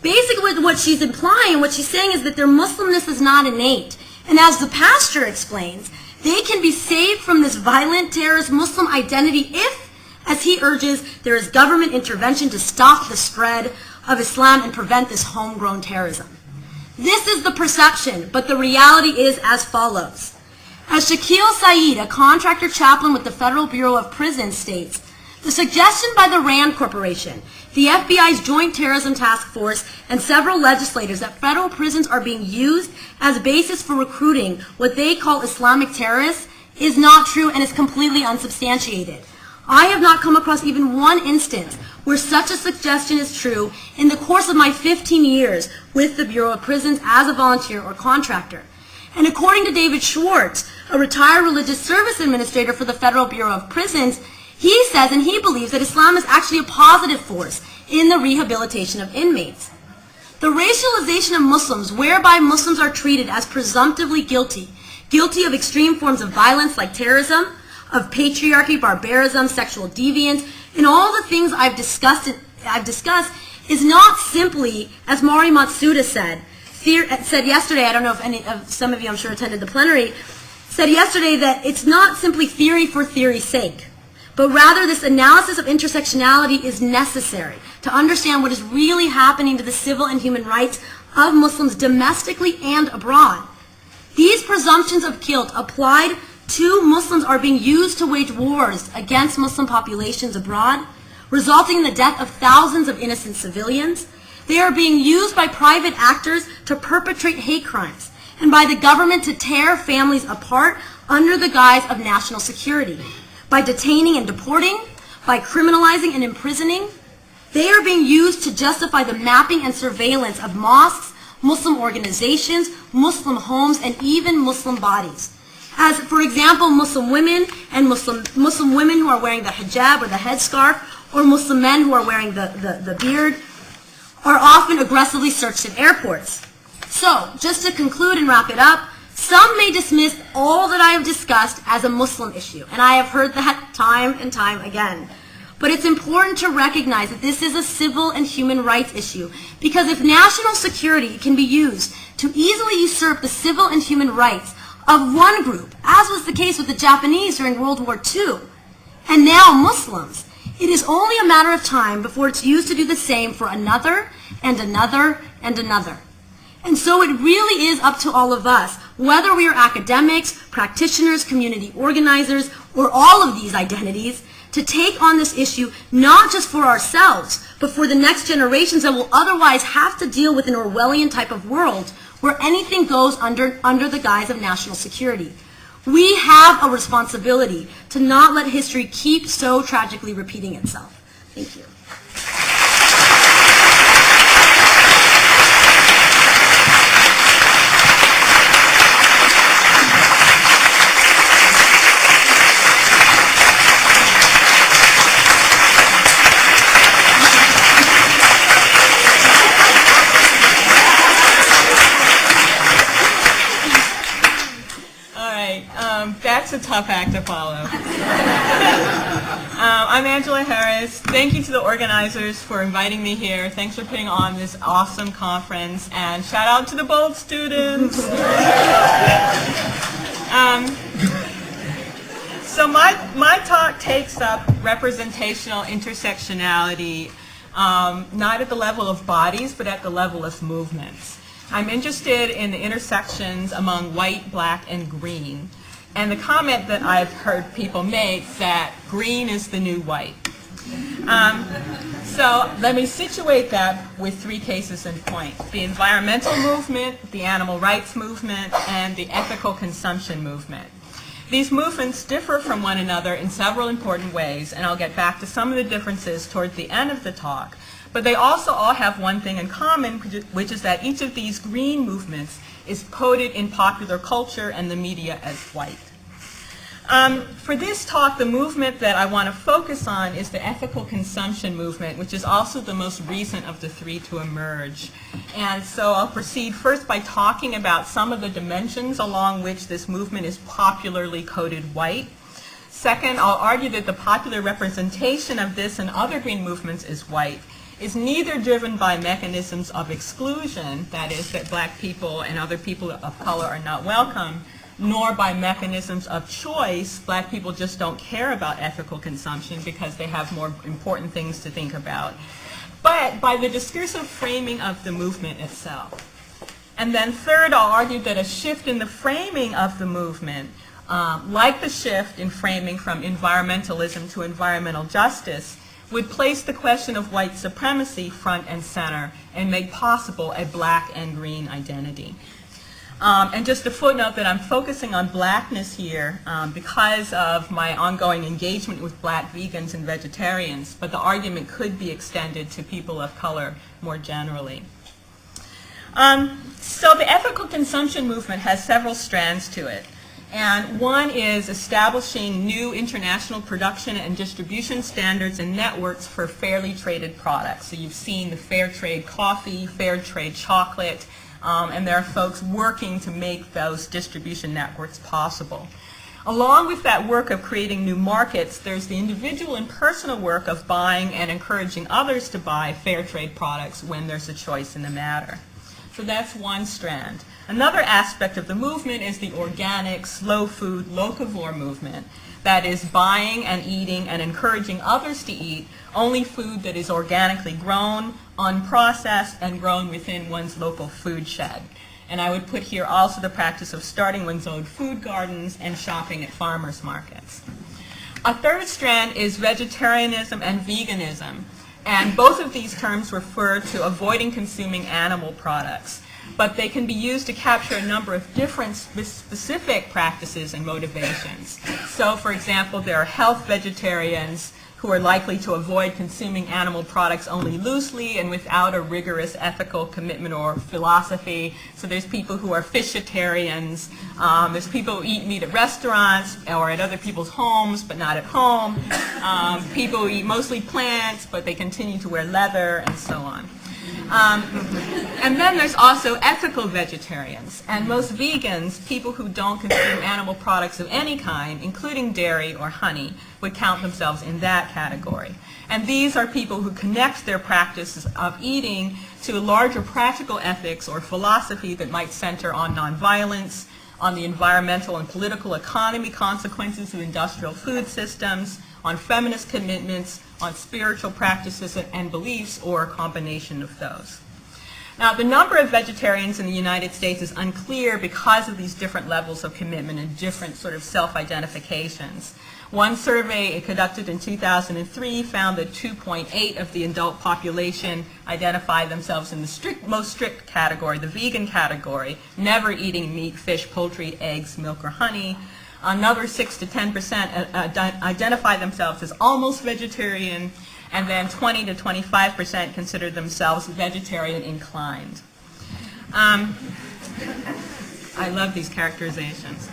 Basically what she's implying, what she's saying is that their Muslimness is not innate. And as the pastor explains, they can be saved from this violent terrorist Muslim identity if, as he urges, there is government intervention to stop the spread of Islam and prevent this homegrown terrorism. This is the perception, but the reality is as follows. As Shaquille Saeed, a contractor chaplain with the Federal Bureau of Prisons, states, the suggestion by the RAND Corporation, the FBI's Joint Terrorism Task Force, and several legislators that federal prisons are being used as a basis for recruiting what they call Islamic terrorists is not true and is completely unsubstantiated. I have not come across even one instance where such a suggestion is true in the course of my 15 years with the Bureau of Prisons as a volunteer or contractor. And according to David Schwartz, a retired religious service administrator for the Federal Bureau of Prisons, he says and he believes that Islam is actually a positive force in the rehabilitation of inmates. The racialization of Muslims, whereby Muslims are treated as presumptively guilty of extreme forms of violence like terrorism, of patriarchy, barbarism, sexual deviance, and all the things I've discussed is not simply, as Mari Matsuda said yesterday, I don't know if some of you I'm sure attended the plenary, said yesterday that it's not simply theory for theory's sake, but rather this analysis of intersectionality is necessary to understand what is really happening to the civil and human rights of Muslims domestically and abroad. These presumptions of guilt applied to Muslims are being used to wage wars against Muslim populations abroad, resulting in the death of thousands of innocent civilians. They are being used by private actors to perpetrate hate crimes, and by the government to tear families apart under the guise of national security. By detaining and deporting, by criminalizing and imprisoning, they are being used to justify the mapping and surveillance of mosques, Muslim organizations, Muslim homes, and even Muslim bodies. As, for example, Muslim women and Muslim women who are wearing the hijab or the headscarf, or Muslim men who are wearing the beard, are often aggressively searched at airports. So, just to conclude and wrap it up, some may dismiss all that I have discussed as a Muslim issue, and I have heard that time and time again. But it's important to recognize that this is a civil and human rights issue, because if national security can be used to easily usurp the civil and human rights of one group, as was the case with the Japanese during World War II, and now Muslims, it is only a matter of time before it's used to do the same for another and another and another. And so it really is up to all of us, whether we are academics, practitioners, community organizers, or all of these identities, to take on this issue not just for ourselves, but for the next generations that will otherwise have to deal with an Orwellian type of world where anything goes under the guise of national security. We have a responsibility to not let history keep so tragically repeating itself. Thank you. That's a tough act to follow. I'm Angela Harris. Thank you to the organizers for inviting me here. Thanks for putting on this awesome conference. And shout out to the Bold students. So my talk takes up representational intersectionality, not at the level of bodies, but at the level of movements. I'm interested in the intersections among white, black, and green. And the comment that I've heard people make that green is the new white. So let me situate that with three cases in point: the environmental movement, the animal rights movement, and the ethical consumption movement. These movements differ from one another in several important ways, and I'll get back to some of the differences toward the end of the talk. But they also all have one thing in common, which is that each of these green movements is coded in popular culture and the media as white. For this talk, the movement that I want to focus on is the ethical consumption movement, which is also the most recent of the three to emerge. And so I'll proceed first by talking about some of the dimensions along which this movement is popularly coded white. Second, I'll argue that the popular representation of this and other green movements is white is neither driven by mechanisms of exclusion, that is, that black people and other people of color are not welcome, nor by mechanisms of choice. Black people just don't care about ethical consumption because they have more important things to think about, but by the discursive framing of the movement itself. And then third, I'll argue that a shift in the framing of the movement, like the shift in framing from environmentalism to environmental justice, would place the question of white supremacy front and center and make possible a black and green identity. And just a footnote that I'm focusing on blackness here because of my ongoing engagement with black vegans and vegetarians, but the argument could be extended to people of color more generally. So the ethical consumption movement has several strands to it. And one is establishing new international production and distribution standards and networks for fairly traded products. So you've seen the fair trade coffee, fair trade chocolate, and there are folks working to make those distribution networks possible. Along with that work of creating new markets, there's the individual and personal work of buying and encouraging others to buy fair trade products when there's a choice in the matter. So that's one strand. Another aspect of the movement is the organic, slow food, locavore movement. That is buying and eating and encouraging others to eat only food that is organically grown, unprocessed, and grown within one's local food shed. And I would put here also the practice of starting one's own food gardens and shopping at farmers markets. A third strand is vegetarianism and veganism. And both of these terms refer to avoiding consuming animal products, but they can be used to capture a number of different specific practices and motivations. So, for example, there are health vegetarians who are likely to avoid consuming animal products only loosely and without a rigorous ethical commitment or philosophy. So there's people who are fishitarians. There's people who eat meat at restaurants or at other people's homes, but not at home. People who eat mostly plants, but they continue to wear leather, and so on. And then there's also ethical vegetarians. And most vegans, people who don't consume animal products of any kind, including dairy or honey, would count themselves in that category. And these are people who connect their practices of eating to a larger practical ethics or philosophy that might center on nonviolence, on the environmental and political economy consequences of industrial food systems, on feminist commitments, on spiritual practices and beliefs, or a combination of those. Now, the number of vegetarians in the United States is unclear because of these different levels of commitment and different sort of self-identifications. One survey conducted in 2003 found that 2.8 of the adult population identify themselves in the most strict category, the vegan category, never eating meat, fish, poultry, eggs, milk, or honey. Another 6 to 10% identify themselves as almost vegetarian, and then 20 to 25% consider themselves vegetarian inclined. I love these characterizations.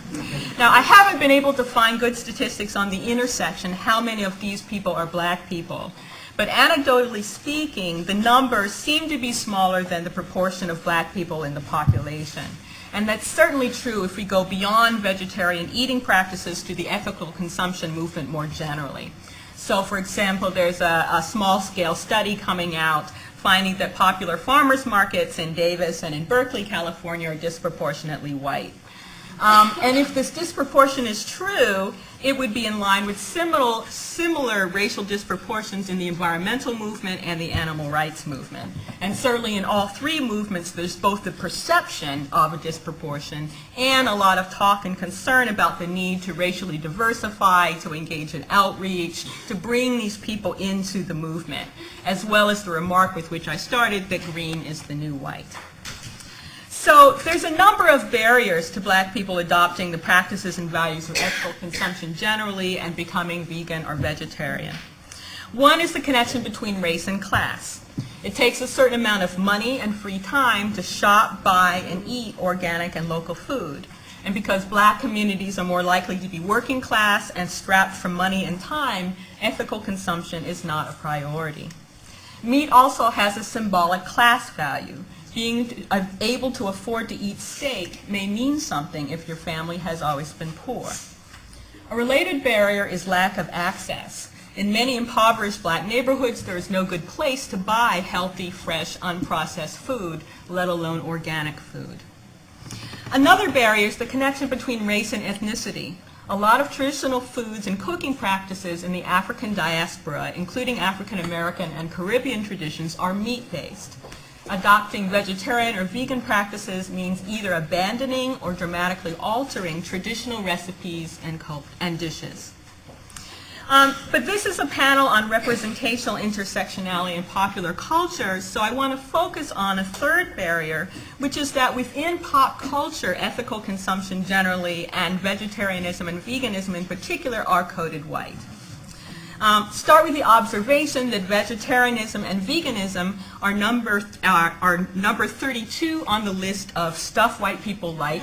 Now, I haven't been able to find good statistics on the intersection, how many of these people are black people. But anecdotally speaking, the numbers seem to be smaller than the proportion of black people in the population. And that's certainly true if we go beyond vegetarian eating practices to the ethical consumption movement more generally. So, for example, there's a small-scale study coming out finding that popular farmers markets in Davis and in Berkeley, California, are disproportionately white. And if this disproportion is true, it would be in line with similar racial disproportions in the environmental movement and the animal rights movement. And certainly in all three movements, there's both the perception of a disproportion and a lot of talk and concern about the need to racially diversify, to engage in outreach, to bring these people into the movement, as well as the remark with which I started that green is the new white. So there's a number of barriers to black people adopting the practices and values of ethical consumption generally and becoming vegan or vegetarian. One is the connection between race and class. It takes a certain amount of money and free time to shop, buy, and eat organic and local food. And because black communities are more likely to be working class and strapped for money and time, ethical consumption is not a priority. Meat also has a symbolic class value. Being able to afford to eat steak may mean something if your family has always been poor. A related barrier is lack of access. In many impoverished black neighborhoods, there is no good place to buy healthy, fresh, unprocessed food, let alone organic food. Another barrier is the connection between race and ethnicity. A lot of traditional foods and cooking practices in the African diaspora, including African American and Caribbean traditions, are meat-based. Adopting vegetarian or vegan practices means either abandoning or dramatically altering traditional recipes and dishes. But this is a panel on representational intersectionality in popular culture, so I want to focus on a third barrier, which is that within pop culture, ethical consumption generally and vegetarianism and veganism in particular are coded white. Start with the observation that vegetarianism and veganism are number 32 on the list of stuff white people like.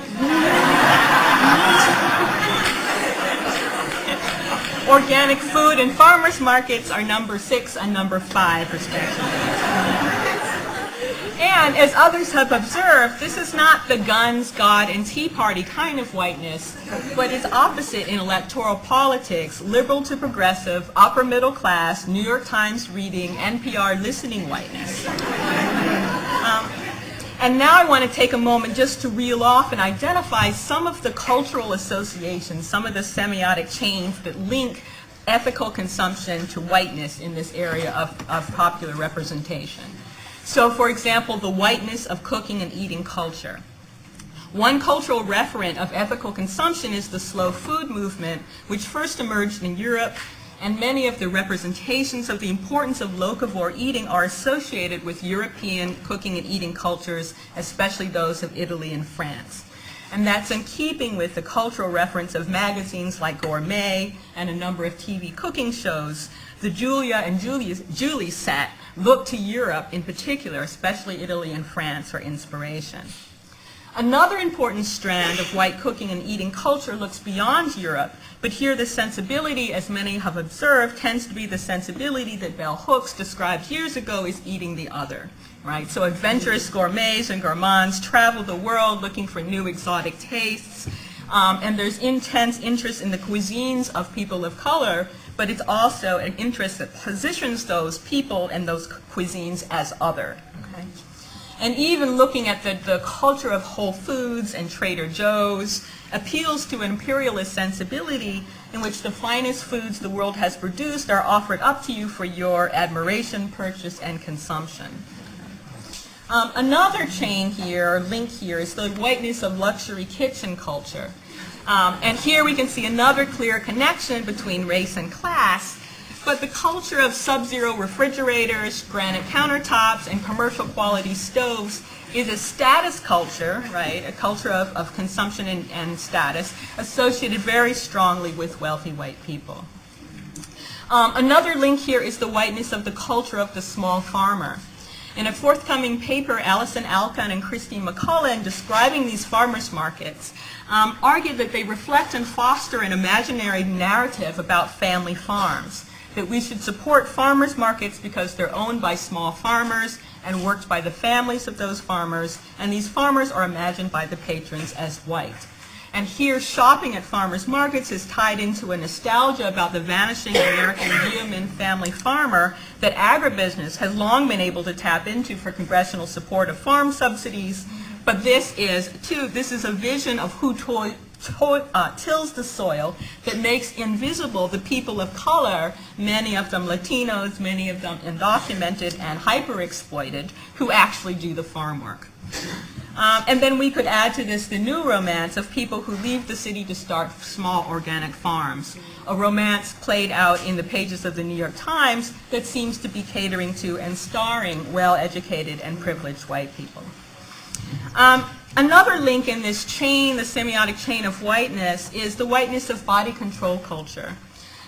Organic food and farmers markets are number 6 and number 5 respectively. And as others have observed, this is not the guns, God, and Tea Party kind of whiteness, but is opposite in electoral politics, liberal to progressive, upper middle class, New York Times reading, NPR listening whiteness. And now I want to take a moment just to reel off and identify some of the cultural associations, some of the semiotic chains that link ethical consumption to whiteness in this area of popular representation. So, for example, the whiteness of cooking and eating culture. One cultural referent of ethical consumption is the slow food movement, which first emerged in Europe, and many of the representations of the importance of locavore eating are associated with European cooking and eating cultures, especially those of Italy and France. And that's in keeping with the cultural reference of magazines like Gourmet and a number of TV cooking shows. The Julia and Julie set look to Europe in particular, especially Italy and France, for inspiration. Another important strand of white cooking and eating culture looks beyond Europe, but here the sensibility, as many have observed, tends to be the sensibility that Bell Hooks described years ago as eating the other, right? So adventurous gourmets and gourmands travel the world looking for new exotic tastes, and there's intense interest in the cuisines of people of color, but it's also an interest that positions those people and those cuisines as other. Okay? And even looking at the culture of Whole Foods and Trader Joe's appeals to an imperialist sensibility in which the finest foods the world has produced are offered up to you for your admiration, purchase, and consumption. Another chain here, or link here, is the whiteness of luxury kitchen culture. And here we can see another clear connection between race and class, but the culture of sub-zero refrigerators, granite countertops, and commercial quality stoves is a status culture, right? A culture of consumption and status associated very strongly with wealthy white people. Another link here is the whiteness of the culture of the small farmer. In a forthcoming paper, Alison Alkan and Christine McCall, describing these farmers markets, argued that they reflect and foster an imaginary narrative about family farms, that we should support farmers markets because they're owned by small farmers and worked by the families of those farmers, and these farmers are imagined by the patrons as white. And here, shopping at farmers markets is tied into a nostalgia about the vanishing American yeoman family farmer that agribusiness has long been able to tap into for congressional support of farm subsidies. But this is a vision of who tills the soil, that makes invisible the people of color, many of them Latinos, many of them undocumented and hyper-exploited, who actually do the farm work. And then we could add to this the new romance of people who leave the city to start small organic farms, a romance played out in the pages of the New York Times that seems to be catering to and starring well-educated and privileged white people. Another link in this chain, the semiotic chain of whiteness, is the whiteness of body control culture.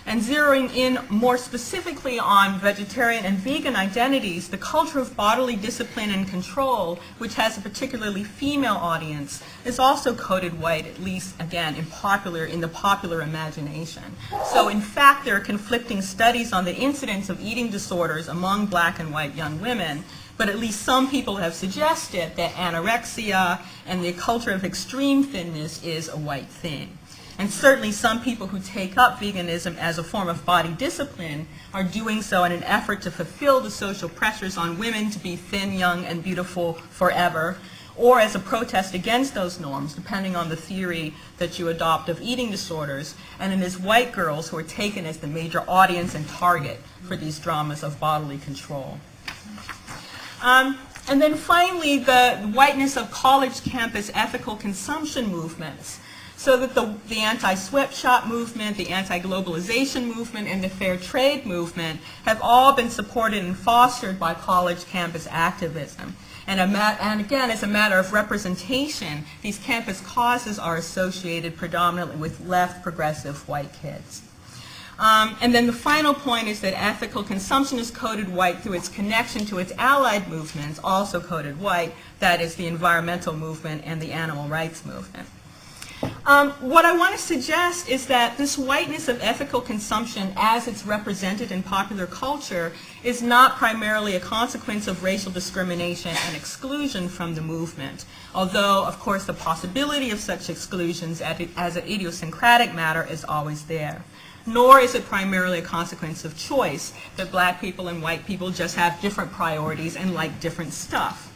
And zeroing in more specifically on vegetarian and vegan identities, the culture of bodily discipline and control, which has a particularly female audience, is also coded white, at least, again, in the popular imagination. So, in fact, there are conflicting studies on the incidence of eating disorders among black and white young women, but at least some people have suggested that anorexia and the culture of extreme thinness is a white thing. And certainly some people who take up veganism as a form of body discipline are doing so in an effort to fulfill the social pressures on women to be thin, young, and beautiful forever, or as a protest against those norms, depending on the theory that you adopt of eating disorders, and it is white girls who are taken as the major audience and target for these dramas of bodily control. And then finally, the whiteness of college campus ethical consumption movements. So that the anti-sweatshop movement, the anti-globalization movement, and the fair trade movement have all been supported and fostered by college campus activism. And again, as a matter of representation, these campus causes are associated predominantly with left progressive white kids. And then the final point is that ethical consumption is coded white through its connection to its allied movements, also coded white, that is the environmental movement and the animal rights movement. What I want to suggest is that this whiteness of ethical consumption as it's represented in popular culture is not primarily a consequence of racial discrimination and exclusion from the movement, although, of course, the possibility of such exclusions as an idiosyncratic matter is always there. Nor is it primarily a consequence of choice, that black people and white people just have different priorities and like different stuff.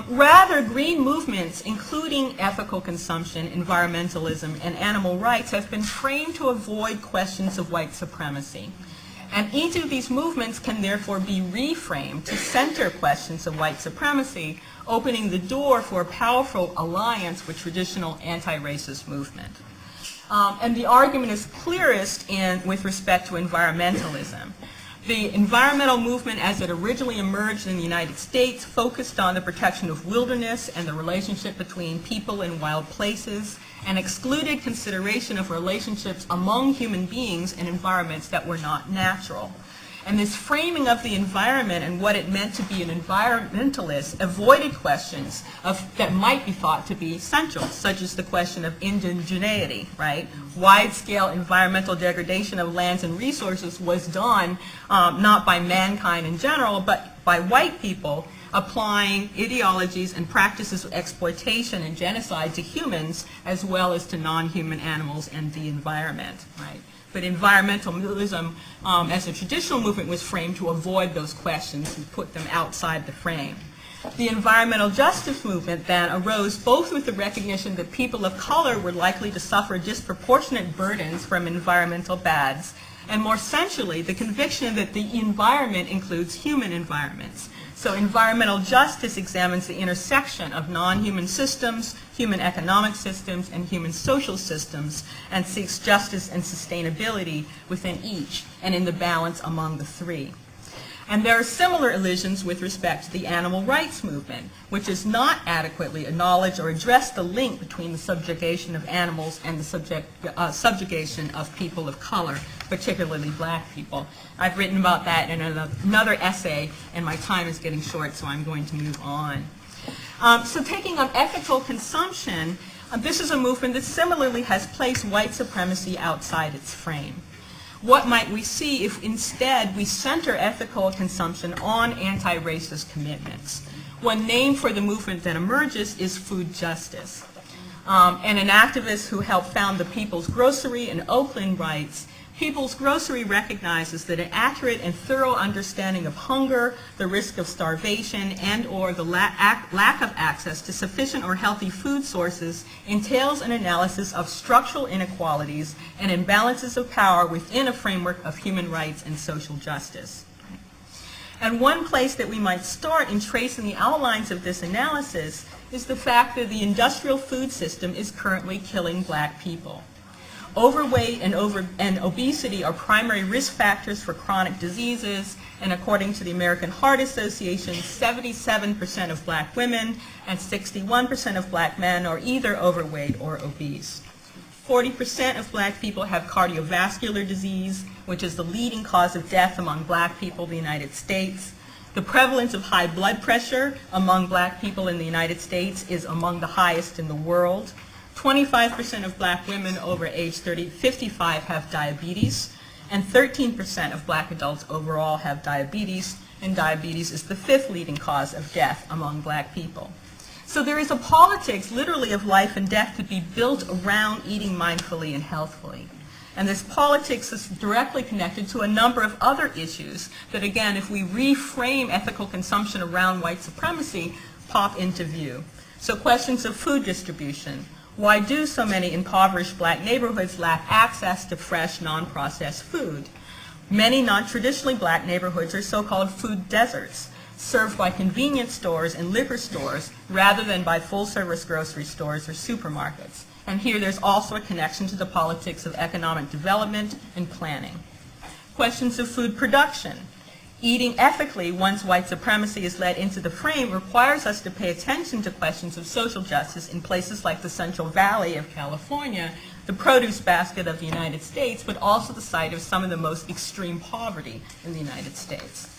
Rather, green movements, including ethical consumption, environmentalism, and animal rights, have been framed to avoid questions of white supremacy. And each of these movements can therefore be reframed to center questions of white supremacy, opening the door for a powerful alliance with traditional anti-racist movement. And the argument is clearest with respect to environmentalism. The environmental movement as it originally emerged in the United States focused on the protection of wilderness and the relationship between people and wild places, and excluded consideration of relationships among human beings in environments that were not natural. And this framing of the environment and what it meant to be an environmentalist avoided questions that might be thought to be central, such as the question of indigeneity, right? Wide-scale environmental degradation of lands and resources was done not by mankind in general, but by white people applying ideologies and practices of exploitation and genocide to humans as well as to non-human animals and the environment, right? But environmentalism as a traditional movement was framed to avoid those questions and put them outside the frame. The environmental justice movement then arose both with the recognition that people of color were likely to suffer disproportionate burdens from environmental bads, and more centrally, the conviction that the environment includes human environments. So environmental justice examines the intersection of non-human systems, human economic systems, and human social systems, and seeks justice and sustainability within each, and in the balance among the three. And there are similar illusions with respect to the animal rights movement, which has not adequately acknowledged or addressed the link between the subjugation of animals and the subjugation of people of color, particularly black people. I've written about that in another essay, and my time is getting short, so I'm going to move on. So taking up ethical consumption, this is a movement that similarly has placed white supremacy outside its frame. What might we see if instead we center ethical consumption on anti-racist commitments? One name for the movement that emerges is food justice. And an activist who helped found the People's Grocery in Oakland writes People's Grocery recognizes that an accurate and thorough understanding of hunger, the risk of starvation, and or the lack of access to sufficient or healthy food sources entails an analysis of structural inequalities and imbalances of power within a framework of human rights and social justice. And one place that we might start in tracing the outlines of this analysis is the fact that the industrial food system is currently killing black people. Overweight and obesity are primary risk factors for chronic diseases, and according to the American Heart Association, 77% of black women and 61% of black men are either overweight or obese. 40% of black people have cardiovascular disease, which is the leading cause of death among black people in the United States. The prevalence of high blood pressure among black people in the United States is among the highest in the world. 25% of black women over age 55 have diabetes, and 13% of black adults overall have diabetes, and diabetes is the 5th leading cause of death among black people. So there is a politics, literally, of life and death to be built around eating mindfully and healthfully. And this politics is directly connected to a number of other issues that, again, if we reframe ethical consumption around white supremacy, pop into view. So questions of food distribution. Why do so many impoverished black neighborhoods lack access to fresh, non-processed food? Many non-traditionally black neighborhoods are so-called food deserts, served by convenience stores and liquor stores rather than by full-service grocery stores or supermarkets. And here there's also a connection to the politics of economic development and planning. Questions of food production. Eating ethically once white supremacy is led into the frame requires us to pay attention to questions of social justice in places like the Central Valley of California, the produce basket of the United States, but also the site of some of the most extreme poverty in the United States.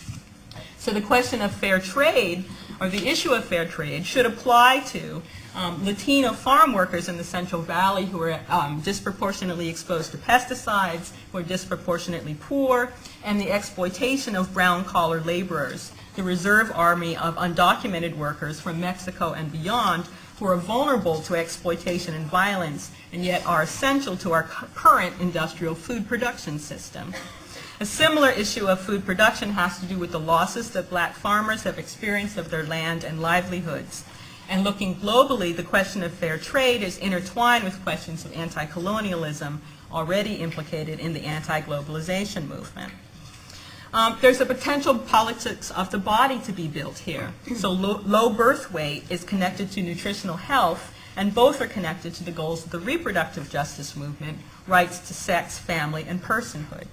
So the question of fair trade, or the issue of fair trade, should apply to Latino farm workers in the Central Valley who are disproportionately exposed to pesticides, who are disproportionately poor, and the exploitation of brown-collar laborers, the reserve army of undocumented workers from Mexico and beyond, who are vulnerable to exploitation and violence, and yet are essential to our current industrial food production system. A similar issue of food production has to do with the losses that black farmers have experienced of their land and livelihoods. And looking globally, the question of fair trade is intertwined with questions of anti-colonialism already implicated in the anti-globalization movement. There's a potential politics of the body to be built here. So low birth weight is connected to nutritional health, and both are connected to the goals of the reproductive justice movement, rights to sex, family, and personhood.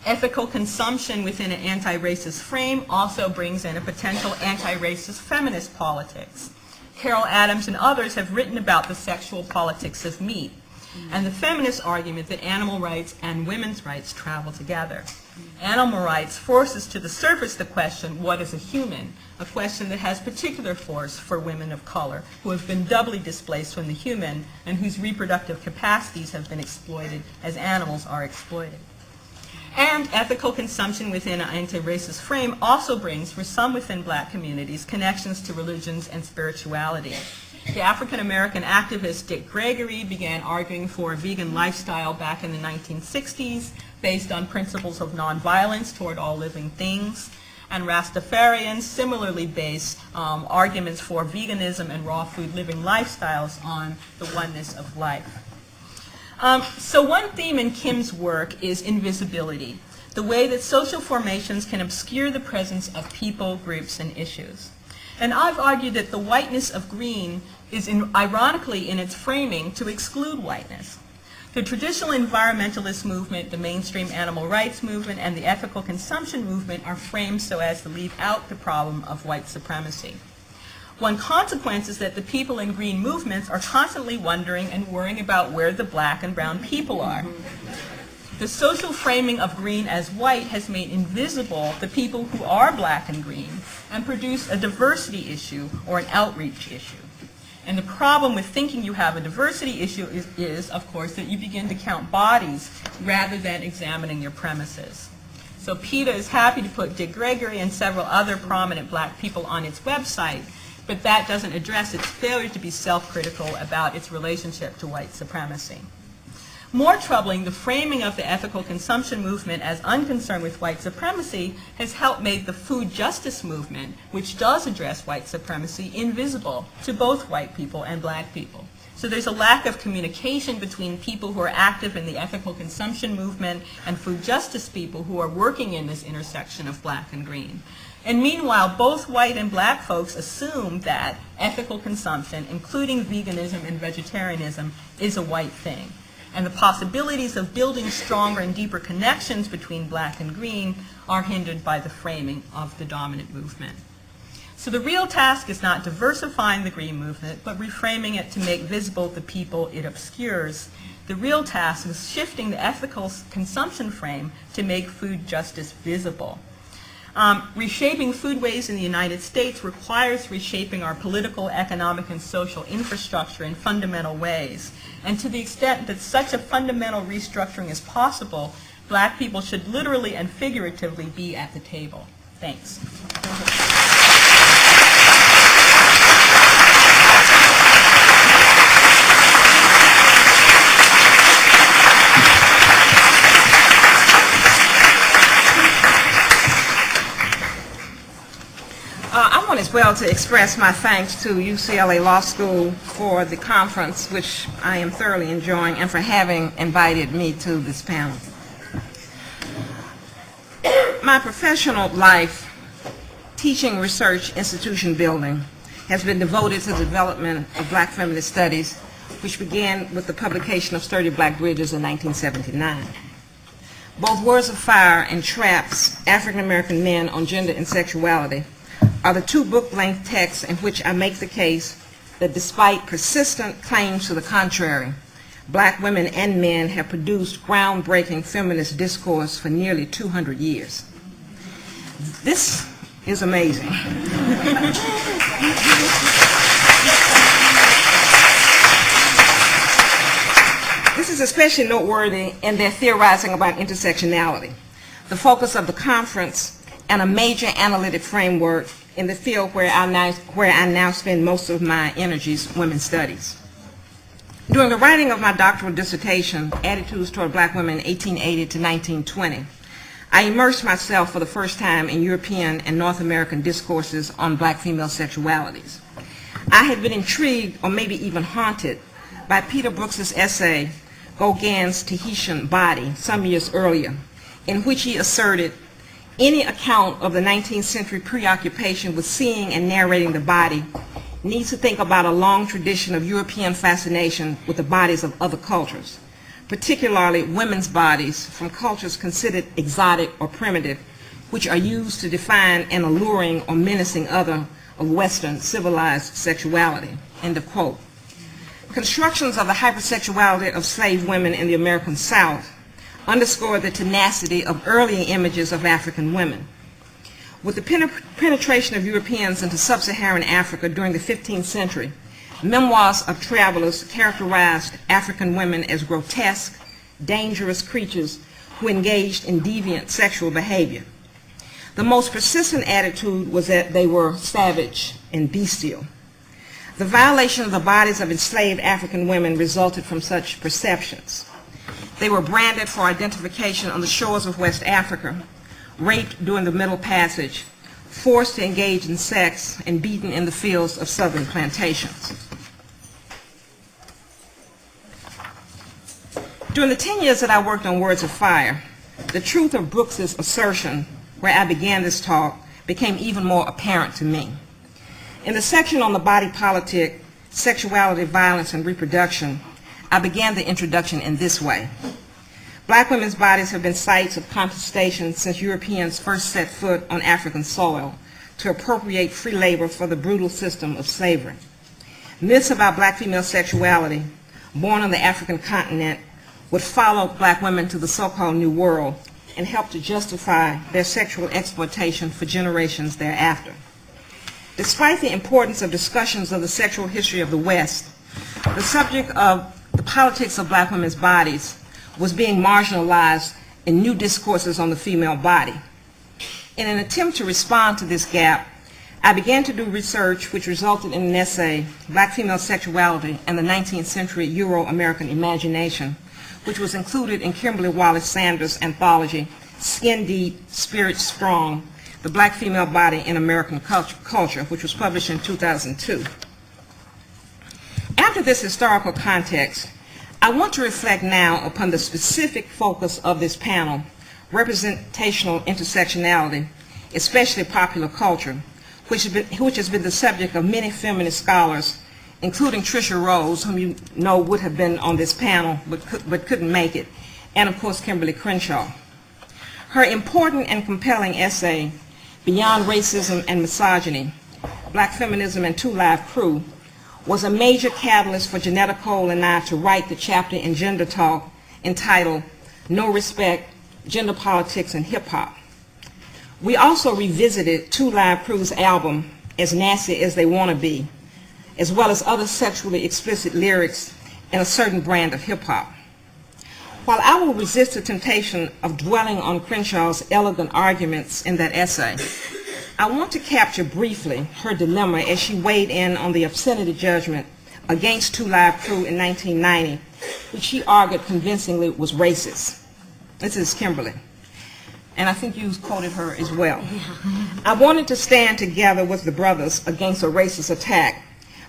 Ethical consumption within an anti-racist frame also brings in a potential anti-racist feminist politics. Carol Adams and others have written about the sexual politics of meat, and the feminist argument that animal rights and women's rights travel together. Animal rights forces to the surface the question, what is a human? A question that has particular force for women of color, who have been doubly displaced from the human and whose reproductive capacities have been exploited as animals are exploited. And ethical consumption within an anti-racist frame also brings, for some within black communities, connections to religions and spirituality. The African-American activist Dick Gregory began arguing for a vegan lifestyle back in the 1960s, based on principles of nonviolence toward all living things. And Rastafarians similarly base arguments for veganism and raw food living lifestyles on the oneness of life. So one theme in Kim's work is invisibility, the way that social formations can obscure the presence of people, groups, and issues. And I've argued that the whiteness of green is ironically in its framing to exclude whiteness. The traditional environmentalist movement, the mainstream animal rights movement, and the ethical consumption movement are framed so as to leave out the problem of white supremacy. One consequence is that the people in green movements are constantly wondering and worrying about where the black and brown people are. The social framing of green as white has made invisible the people who are black and green and produced a diversity issue or an outreach issue. And the problem with thinking you have a diversity issue is, of course, that you begin to count bodies rather than examining your premises. So PETA is happy to put Dick Gregory and several other prominent black people on its website, but that doesn't address its failure to be self-critical about its relationship to white supremacy. More troubling, the framing of the ethical consumption movement as unconcerned with white supremacy has helped make the food justice movement, which does address white supremacy, invisible to both white people and black people. So there's a lack of communication between people who are active in the ethical consumption movement and food justice people who are working in this intersection of black and green. And meanwhile, both white and black folks assume that ethical consumption, including veganism and vegetarianism, is a white thing. And the possibilities of building stronger and deeper connections between black and green are hindered by the framing of the dominant movement. So the real task is not diversifying the green movement, but reframing it to make visible the people it obscures. The real task is shifting the ethical consumption frame to make food justice visible. Reshaping foodways in the United States requires reshaping our political, economic, and social infrastructure in fundamental ways. And to the extent that such a fundamental restructuring is possible, black people should literally and figuratively be at the table. Thanks. I want as well to express my thanks to UCLA Law School for the conference, which I am thoroughly enjoying, and for having invited me to this panel. My professional life, teaching, research, institution building, has been devoted to the development of black feminist studies, which began with the publication of Sturdy Black Bridges in 1979. Both Words of Fire and Traps, African American Men on Gender and Sexuality, are the two book-length texts in which I make the case that despite persistent claims to the contrary, black women and men have produced groundbreaking feminist discourse for nearly 200 years. This is amazing. This is especially noteworthy in their theorizing about intersectionality, the focus of the conference, and a major analytic framework in the field where I now spend most of my energies, women's studies. During the writing of my doctoral dissertation, Attitudes Toward Black Women 1880 to 1920, I immersed myself for the first time in European and North American discourses on black female sexualities. I had been intrigued, or maybe even haunted, by Peter Brooks's essay, Gauguin's Tahitian Body, some years earlier, in which he asserted any account of the 19th century preoccupation with seeing and narrating the body needs to think about a long tradition of European fascination with the bodies of other cultures, particularly women's bodies from cultures considered exotic or primitive, which are used to define an alluring or menacing other of Western civilized sexuality, end of quote. Constructions of the hypersexuality of slave women in the American South underscore the tenacity of early images of African women. With the penetration of Europeans into sub-Saharan Africa during the 15th century, memoirs of travelers characterized African women as grotesque, dangerous creatures who engaged in deviant sexual behavior. The most persistent attitude was that they were savage and bestial. The violation of the bodies of enslaved African women resulted from such perceptions. They were branded for identification on the shores of West Africa, raped during the Middle Passage, forced to engage in sex, and beaten in the fields of southern plantations. During the 10 years that I worked on Words of Fire, the truth of Brooks's assertion, where I began this talk, became even more apparent to me. In the section on the body politic, sexuality, violence, and reproduction, I began the introduction in this way. Black women's bodies have been sites of contestation since Europeans first set foot on African soil to appropriate free labor for the brutal system of slavery. Myths about black female sexuality, born on the African continent, would follow black women to the so-called New World and help to justify their sexual exploitation for generations thereafter. Despite the importance of discussions of the sexual history of the West, the subject of the politics of black women's bodies was being marginalized in new discourses on the female body. In an attempt to respond to this gap, I began to do research which resulted in an essay, Black Female Sexuality and the 19th Century Euro-American Imagination, which was included in Kimberly Wallace Sanders' anthology, Skin Deep, Spirit Strong, The Black Female Body in American Culture, which was published in 2002. After this historical context, I want to reflect now upon the specific focus of this panel, representational intersectionality, especially popular culture, which has been the subject of many feminist scholars, including Tricia Rose, whom you know would have been on this panel but couldn't make it, and of course Kimberly Crenshaw. Her important and compelling essay, Beyond Racism and Misogyny, Black Feminism and Two Live Crew, was a major catalyst for Janetta Cole and I to write the chapter in Gender Talk entitled No Respect, Gender Politics and Hip Hop. We also revisited Two Live Crew's album, As Nasty as They Wanna Be, as well as other sexually explicit lyrics in a certain brand of hip hop. While I will resist the temptation of dwelling on Crenshaw's elegant arguments in that essay, I want to capture briefly her dilemma as she weighed in on the obscenity judgment against Two Live Crew in 1990, which she argued convincingly was racist. This is Kimberly, and I think you quoted her as well. I wanted to stand together with the brothers against a racist attack,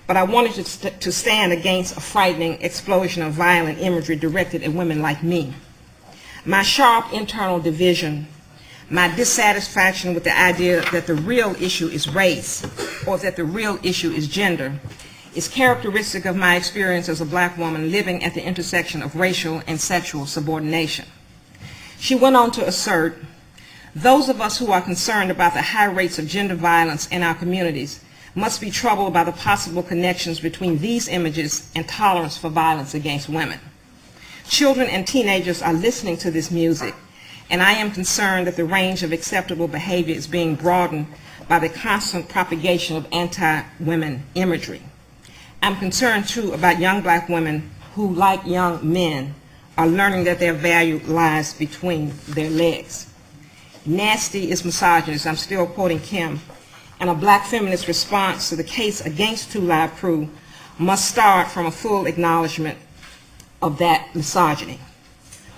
but I wanted to stand against a frightening explosion of violent imagery directed at women like me. My sharp internal division, my dissatisfaction with the idea that the real issue is race or that the real issue is gender is characteristic of my experience as a black woman living at the intersection of racial and sexual subordination. She went on to assert, those of us who are concerned about the high rates of gender violence in our communities must be troubled by the possible connections between these images and tolerance for violence against women. Children and teenagers are listening to this music, and I am concerned that the range of acceptable behavior is being broadened by the constant propagation of anti-women imagery. I'm concerned, too, about young black women who, like young men, are learning that their value lies between their legs. Nasty is misogynist, I'm still quoting Kim, and a black feminist response to the case against Two Live Crew must start from a full acknowledgement of that misogyny.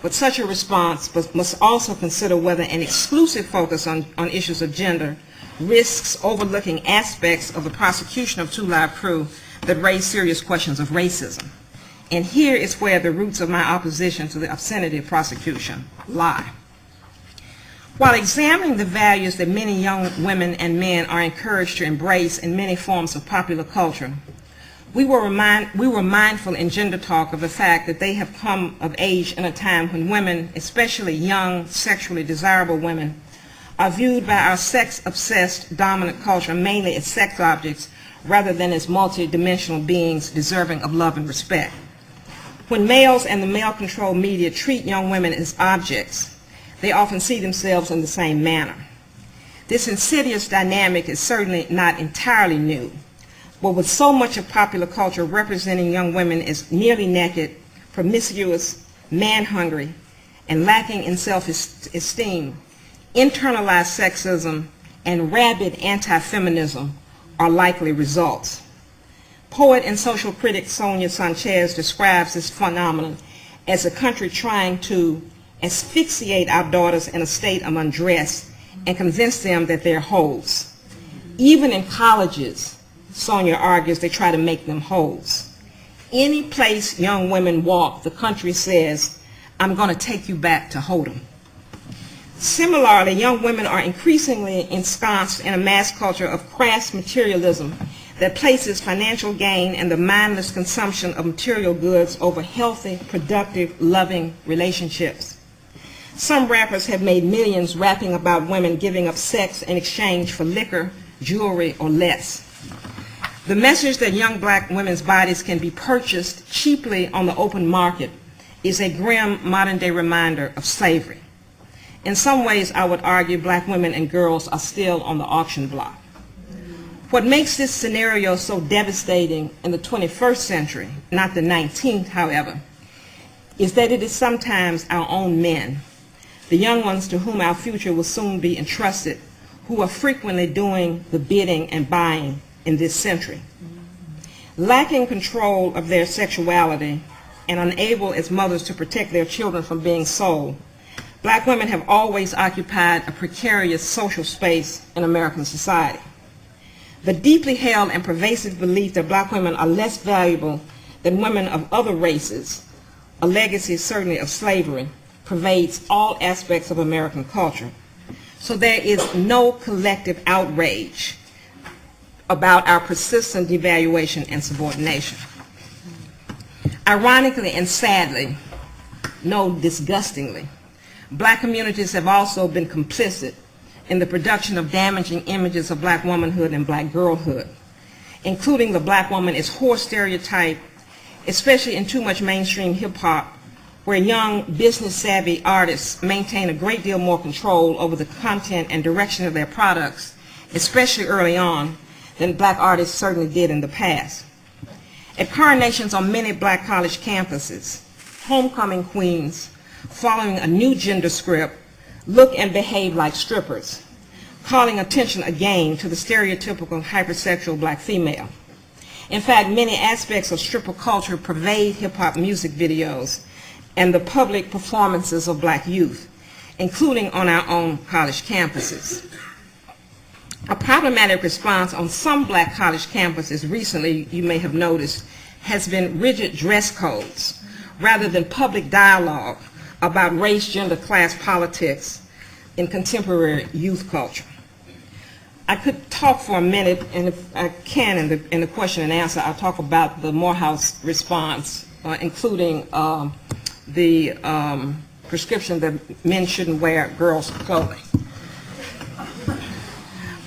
But such a response must also consider whether an exclusive focus on issues of gender risks overlooking aspects of the prosecution of Two Live Crew that raise serious questions of racism. And here is where the roots of my opposition to the obscenity prosecution lie. While examining the values that many young women and men are encouraged to embrace in many forms of popular culture, we were mindful in Gender Talk of the fact that they have come of age in a time when women, especially young, sexually desirable women, are viewed by our sex-obsessed dominant culture mainly as sex objects rather than as multi-dimensional beings deserving of love and respect. When males and the male-controlled media treat young women as objects, they often see themselves in the same manner. This insidious dynamic is certainly not entirely new, but with so much of popular culture representing young women as nearly naked, promiscuous, man-hungry, and lacking in self-esteem, internalized sexism and rabid anti-feminism are likely results. Poet and social critic Sonia Sanchez describes this phenomenon as a country trying to asphyxiate our daughters in a state of undress and convince them that they're hoes. Even in colleges, Sonia argues, they try to make them hoes. Any place young women walk, the country says, I'm going to take you back to Hodom. Similarly, young women are increasingly ensconced in a mass culture of crass materialism that places financial gain and the mindless consumption of material goods over healthy, productive, loving relationships. Some rappers have made millions rapping about women giving up sex in exchange for liquor, jewelry, or less. The message that young black women's bodies can be purchased cheaply on the open market is a grim modern-day reminder of slavery. In some ways, I would argue black women and girls are still on the auction block. What makes this scenario so devastating in the 21st century, not the 19th, however, is that it is sometimes our own men, the young ones to whom our future will soon be entrusted, who are frequently doing the bidding and buying in this century. Lacking control of their sexuality, and unable as mothers to protect their children from being sold, black women have always occupied a precarious social space in American society. The deeply held and pervasive belief that black women are less valuable than women of other races, a legacy certainly of slavery, pervades all aspects of American culture. So there is no collective outrage about our persistent devaluation and subordination. Ironically and sadly, no, disgustingly, black communities have also been complicit in the production of damaging images of black womanhood and black girlhood, including the black woman as whore stereotype, especially in too much mainstream hip-hop, where young business-savvy artists maintain a great deal more control over the content and direction of their products, especially early on, than black artists certainly did in the past. At coronations on many black college campuses, homecoming queens, following a new gender script, look and behave like strippers, calling attention again to the stereotypical hypersexual black female. In fact, many aspects of stripper culture pervade hip-hop music videos and the public performances of black youth, including on our own college campuses. A problematic response on some black college campuses recently, you may have noticed, has been rigid dress codes rather than public dialogue about race, gender, class politics in contemporary youth culture. I could talk for a minute, and if I can, in the question and answer, I'll talk about the Morehouse response, including the prescription that men shouldn't wear girls' clothing.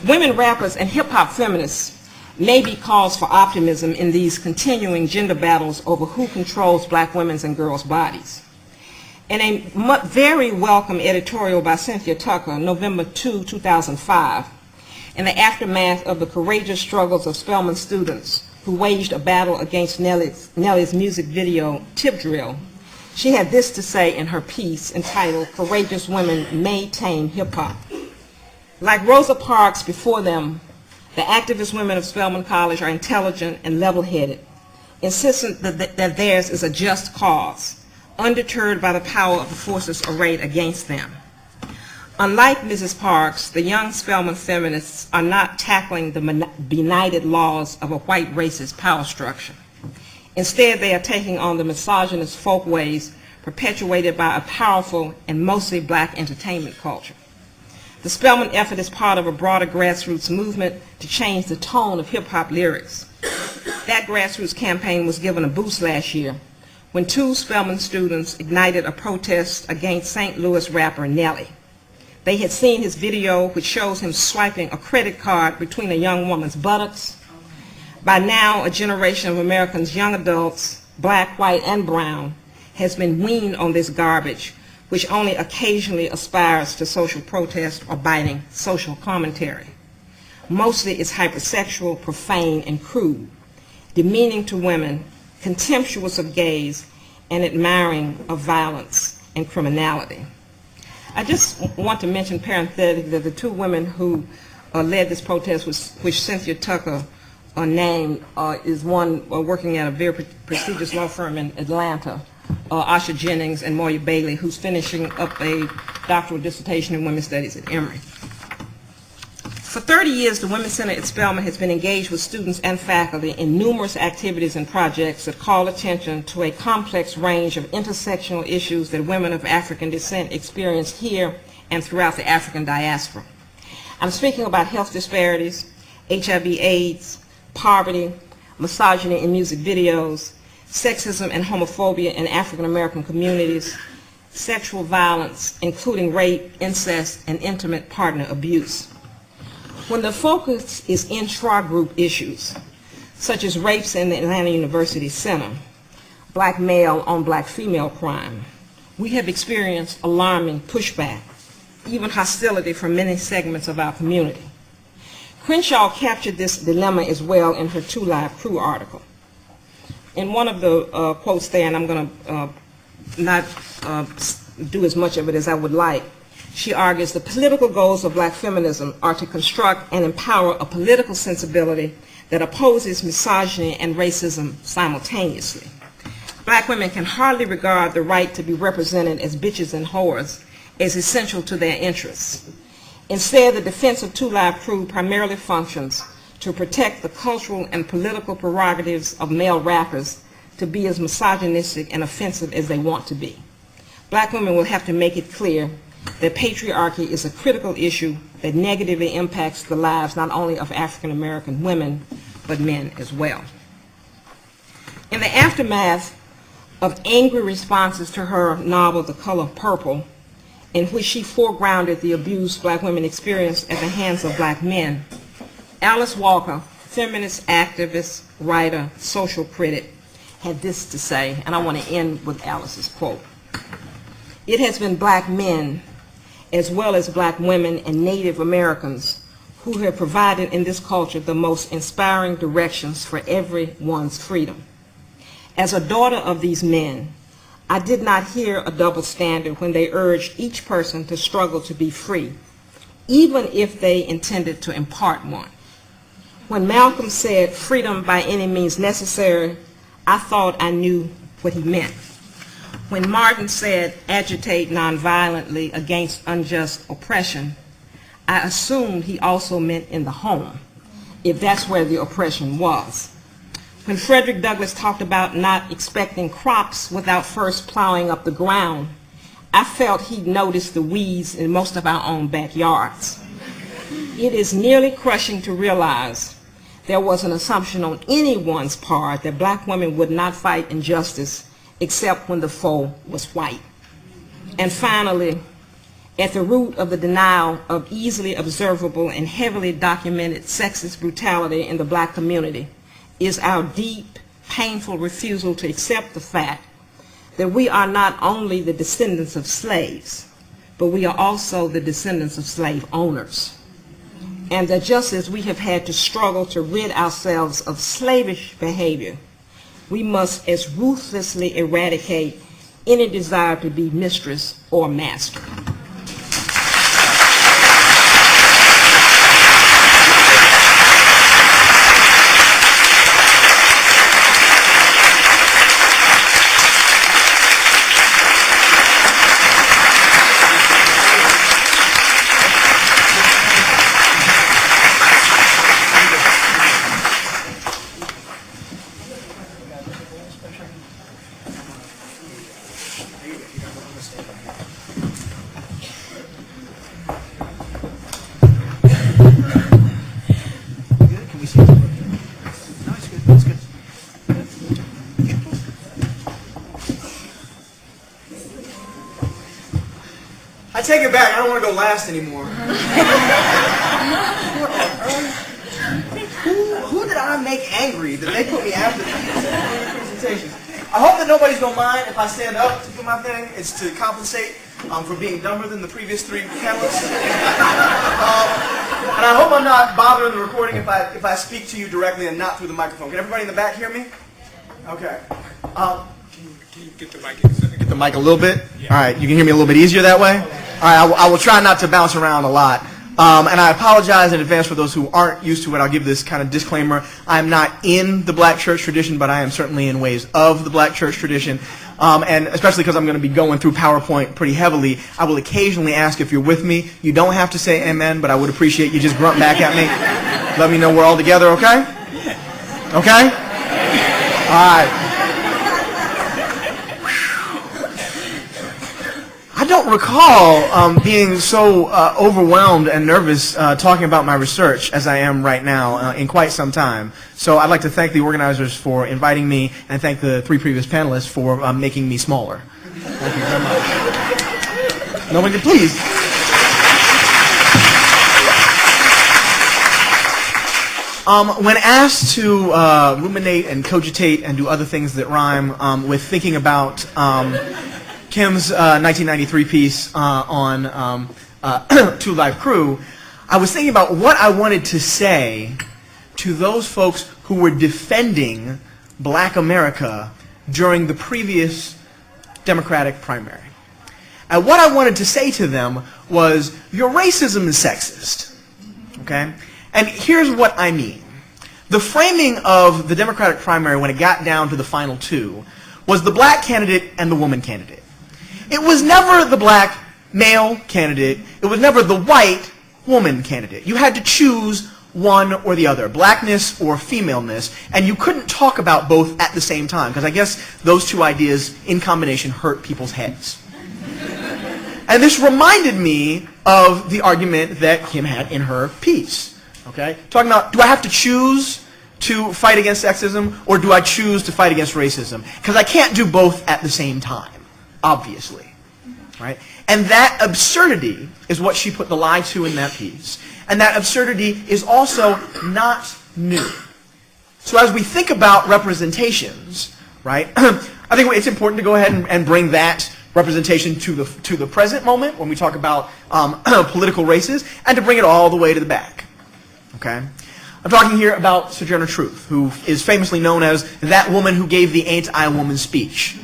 Women rappers and hip-hop feminists may be cause for optimism in these continuing gender battles over who controls black women's and girls' bodies. In a very welcome editorial by Cynthia Tucker, November 2, 2005, in the aftermath of the courageous struggles of Spelman students who waged a battle against Nelly's music video, Tip Drill, she had this to say in her piece entitled, "Courageous Women May Tame Hip-Hop." Like Rosa Parks before them, the activist women of Spelman College are intelligent and level-headed, insistent that theirs is a just cause, undeterred by the power of the forces arrayed against them. Unlike Mrs. Parks, the young Spelman feminists are not tackling the benighted laws of a white racist power structure. Instead, they are taking on the misogynist folkways perpetuated by a powerful and mostly black entertainment culture. The Spelman effort is part of a broader grassroots movement to change the tone of hip-hop lyrics. That grassroots campaign was given a boost last year when 2 Spelman students ignited a protest against St. Louis rapper Nelly. They had seen his video, which shows him swiping a credit card between a young woman's buttocks. By now, a generation of Americans, young adults, black, white, and brown, has been weaned on this garbage, which only occasionally aspires to social protest or biting social commentary. Mostly it's hypersexual, profane, and crude, demeaning to women, contemptuous of gays, and admiring of violence and criminality. I just want to mention parenthetically that the 2 women who led this protest, which Cynthia Tucker named, is one working at a very prestigious law firm in Atlanta, Asha Jennings and Moya Bailey, who's finishing up a doctoral dissertation in women's studies at Emory. For 30 years, the Women's Center at Spelman has been engaged with students and faculty in numerous activities and projects that call attention to a complex range of intersectional issues that women of African descent experience here and throughout the African diaspora. I'm speaking about health disparities, HIV/AIDS, poverty, misogyny in music videos, sexism and homophobia in African American communities, sexual violence, including rape, incest, and intimate partner abuse. When the focus is intra-group issues, such as rapes in the Atlanta University Center, black male on black female crime, we have experienced alarming pushback, even hostility from many segments of our community. Crenshaw captured this dilemma as well in her 2 Live Crew article. In one of the quotes there, and I'm going to not do as much of it as I would like, she argues the political goals of black feminism are to construct and empower a political sensibility that opposes misogyny and racism simultaneously. Black women can hardly regard the right to be represented as bitches and whores as essential to their interests. Instead, the defense of Two Live Crew primarily functions to protect the cultural and political prerogatives of male rappers to be as misogynistic and offensive as they want to be. Black women will have to make it clear that patriarchy is a critical issue that negatively impacts the lives not only of African American women, but men as well. In the aftermath of angry responses to her novel, The Color Purple, in which she foregrounded the abuse Black women experienced at the hands of Black men, Alice Walker, feminist activist, writer, social critic, had this to say, and I want to end with Alice's quote. "It has been Black men, as well as Black women and Native Americans, who have provided in this culture the most inspiring directions for everyone's freedom. As a daughter of these men, I did not hear a double standard when they urged each person to struggle to be free, even if they intended to impart one. When Malcolm said freedom by any means necessary, I thought I knew what he meant. When Martin said agitate nonviolently against unjust oppression, I assumed he also meant in the home, if that's where the oppression was. When Frederick Douglass talked about not expecting crops without first plowing up the ground, I felt he'd noticed the weeds in most of our own backyards. It is nearly crushing to realize there was an assumption on anyone's part that Black women would not fight injustice except when the foe was white. And finally, at the root of the denial of easily observable and heavily documented sexist brutality in the Black community is our deep, painful refusal to accept the fact that we are not only the descendants of slaves, but we are also the descendants of slave owners. And that just as we have had to struggle to rid ourselves of slavish behavior, we must as ruthlessly eradicate any desire to be mistress or master. I take it back. I don't want to go last anymore. Who did I make angry that they put me after these presentations? I hope that nobody's going to mind if I stand up to do my thing. It's to compensate for being dumber than the previous three panelists. And I hope I'm not bothering the recording if I speak to you directly and not through the microphone. Can everybody in the back hear me? Okay. Can you get the mic? Get the mic a little bit? Yeah. All right, you can hear me a little bit easier that way? All right, I will try not to bounce around a lot. And I apologize in advance for those who aren't used to it. I'll give this kind of disclaimer. I'm not in the Black church tradition, but I am certainly in ways of the Black church tradition. And especially because I'm going to be going through PowerPoint pretty heavily, I will occasionally ask if you're with me. You don't have to say amen, but I would appreciate you just grunt back at me. Let me know we're all together, okay? Okay? All right. I don't recall being so overwhelmed and nervous talking about my research as I am right now in quite some time. So I'd like to thank the organizers for inviting me and thank the three previous panelists for making me smaller. Thank you very much. Nobody, please. When asked to ruminate and cogitate and do other things that rhyme with thinking about Kim's 1993 piece on Two Live Crew, I was thinking about what I wanted to say to those folks who were defending Black America during the previous Democratic primary. And what I wanted to say to them was, your racism is sexist, okay? And here's what I mean. The framing of the Democratic primary when it got down to the final two was the black candidate and the woman candidate. It was never the black male candidate. It was never the white woman candidate. You had to choose one or the other, blackness or femaleness, and you couldn't talk about both at the same time, because I guess those two ideas in combination hurt people's heads. And this reminded me of the argument that Kim had in her piece. Okay? Talking about, do I have to choose to fight against sexism, or do I choose to fight against racism? Because I can't do both at the same time, obviously. Right? And that absurdity is what she put the lie to in that piece. And that absurdity is also not new. So as we think about representations, right, I think it's important to go ahead and bring that representation to the present moment when we talk about political races, and to bring it all the way to the back. Okay? I'm talking here about Sojourner Truth, who is famously known as that woman who gave the Ain't I a Woman speech.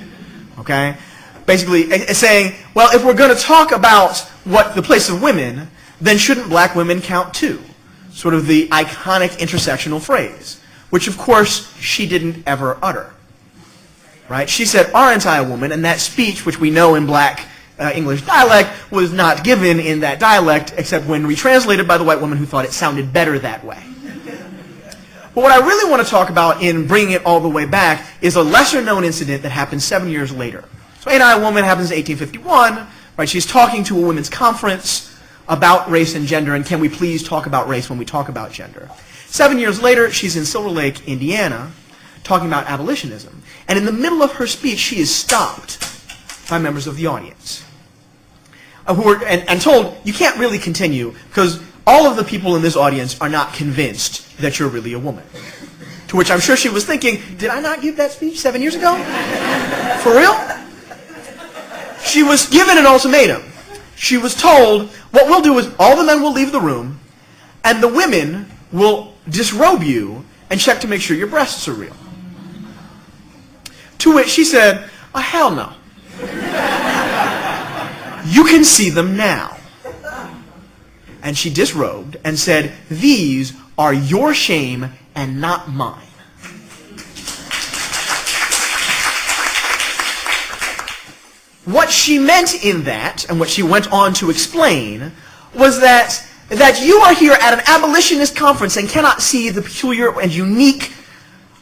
Okay? Basically saying, well, if we're going to talk about what the place of women, then shouldn't black women count too? Sort of the iconic intersectional phrase, which of course she didn't ever utter. Right? She said, aren't I a woman? And that speech, which we know in black English dialect, was not given in that dialect, except when retranslated by the white woman who thought it sounded better that way. But what I really want to talk about in bringing it all the way back is a lesser-known incident that happened 7 years later. So Ain't I a Woman happens in 1851. Right? She's talking to a women's conference about race and gender, and can we please talk about race when we talk about gender? 7 years later, she's in Silver Lake, Indiana, talking about abolitionism. And in the middle of her speech, she is stopped by members of the audience who are, and told, you can't really continue because all of the people in this audience are not convinced that you're really a woman. To which I'm sure she was thinking, did I not give that speech 7 years ago? For real? She was given an ultimatum. She was told, what we'll do is all the men will leave the room, and the women will disrobe you and check to make sure your breasts are real. To which she said, oh, hell no. You can see them now. And she disrobed and said, these are your shame and not mine. What she meant in that, and what she went on to explain, was that you are here at an abolitionist conference and cannot see the peculiar and unique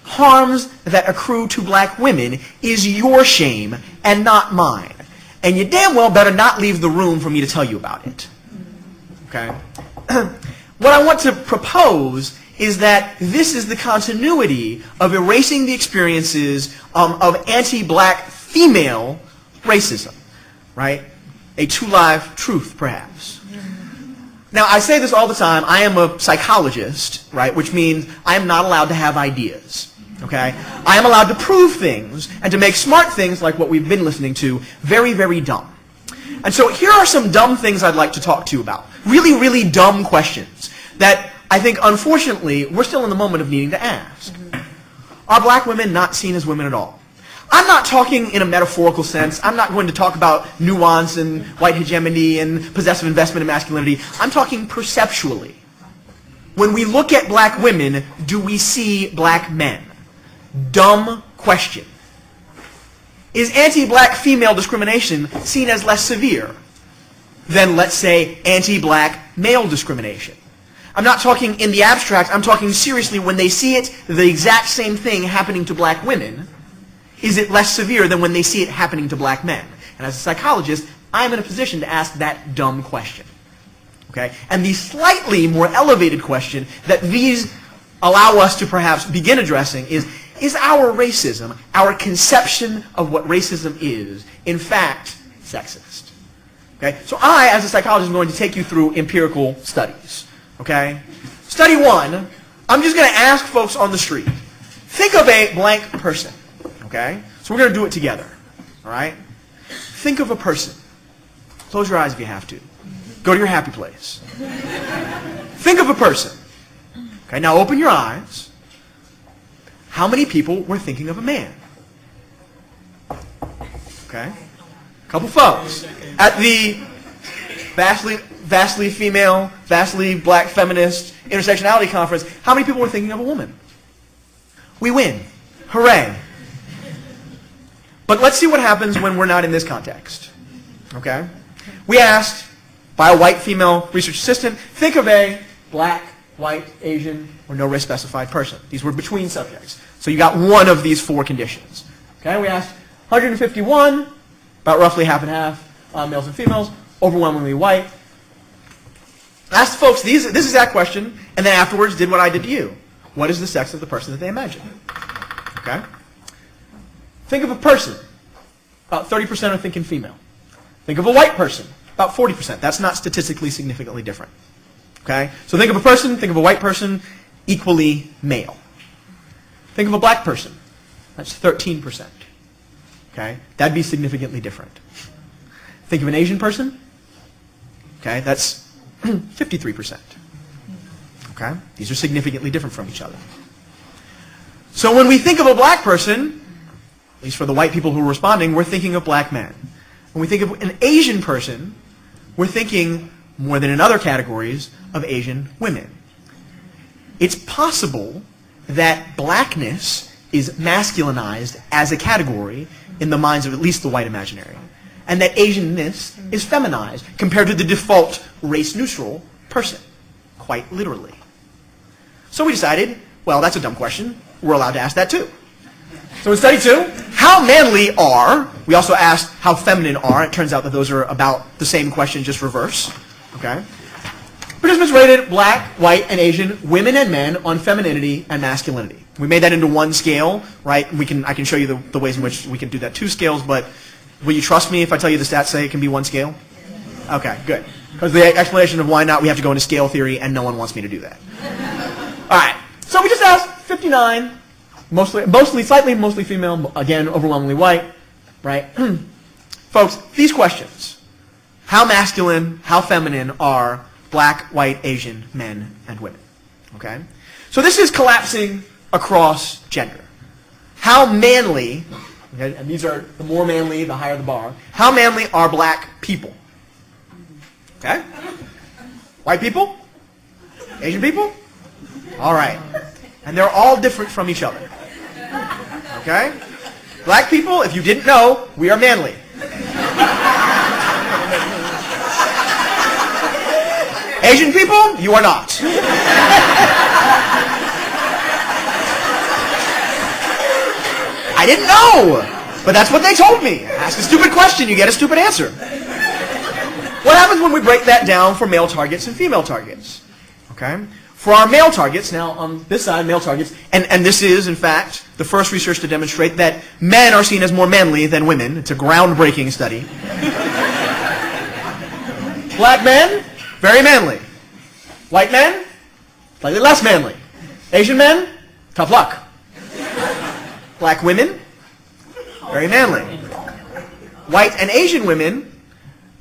harms that accrue to black women is your shame and not mine. And you damn well better not leave the room for me to tell you about it. Okay? What I want to propose is that this is the continuity of erasing the experiences of anti-black female racism, right? A two-live truth, perhaps. Now, I say this all the time. I am a psychologist, right, which means I am not allowed to have ideas, okay? I am allowed to prove things and to make smart things like what we've been listening to very, very dumb. And so here are some dumb things I'd like to talk to you about. Really, really dumb questions that I think, unfortunately, we're still in the moment of needing to ask. Are black women not seen as women at all? I'm not talking in a metaphorical sense. I'm not going to talk about nuance and white hegemony and possessive investment and masculinity. I'm talking perceptually. When we look at black women, do we see black men? Dumb question. Is anti-black female discrimination seen as less severe than, let's say, anti-black male discrimination? I'm not talking in the abstract. I'm talking seriously when they see it, the exact same thing happening to black women. Is it less severe than when they see it happening to black men? And as a psychologist, I'm in a position to ask that dumb question. Okay? And the slightly more elevated question that these allow us to perhaps begin addressing is our racism, our conception of what racism is, in fact, sexist? Okay? So I, as a psychologist, am going to take you through empirical studies. Okay? Study one, I'm just going to ask folks on the street, think of a blank person. Okay? So we're going to do it together. All right? Think of a person. Close your eyes if you have to. Go to your happy place. Think of a person. Okay, now open your eyes. How many people were thinking of a man? Okay? A couple folks. At the vastly female, vastly black feminist intersectionality conference, how many people were thinking of a woman? We win. Hooray. But let's see what happens when we're not in this context. Okay? We asked, by a white female research assistant, think of a black, white, Asian, or no race specified person. These were between subjects. So you got one of these 4 conditions. Okay? We asked 151, about roughly half and half, males and females, overwhelmingly white. Asked folks this exact question, and then afterwards did what I did to you. What is the sex of the person that they imagine? Okay? Think of a person. About 30% are thinking female. Think of a white person. About 40%. That's not statistically significantly different. Okay? So think of a person, think of a white person, equally male. Think of a black person. That's 13%. Okay? That'd be significantly different. Think of an Asian person. Okay? That's 53%. Okay? These are significantly different from each other. So when we think of a black person, at least for the white people who are responding, we're thinking of black men. When we think of an Asian person, we're thinking, more than in other categories, of Asian women. It's possible that blackness is masculinized as a category in the minds of at least the white imaginary, and that Asianness is feminized compared to the default race-neutral person, quite literally. So we decided, well, that's a dumb question. We're allowed to ask that too. So in study 2, how manly are, we also asked how feminine are. It turns out that those are about the same question, just reverse. Okay? Participants rated black, white, and Asian women and men on femininity and masculinity. We made that into one scale, right? I can show you the ways in which we can do that 2 scales, but will you trust me if I tell you the stats say it can be 1 scale? Okay, good. Because the explanation of why not, we have to go into scale theory, and no one wants me to do that. All right. So we just asked 59, mostly female, again, overwhelmingly white, right? Folks, these questions, how masculine, how feminine are black, white, Asian men and women? Okay? So this is collapsing across gender. How manly, okay, and these are the more manly, the higher the bar, how manly are black people? Okay? White people? Asian people? All right. And they're all different from each other. Okay? Black people, if you didn't know, we are manly. Asian people, you are not. I didn't know, but that's what they told me. Ask a stupid question, you get a stupid answer. What happens when we break that down for male targets and female targets? Okay? For our male targets, now on this side, male targets, and this is, in fact, the first research to demonstrate that men are seen as more manly than women. It's a groundbreaking study. Black men, very manly. White men, slightly less manly. Asian men, tough luck. Black women, very manly. White and Asian women,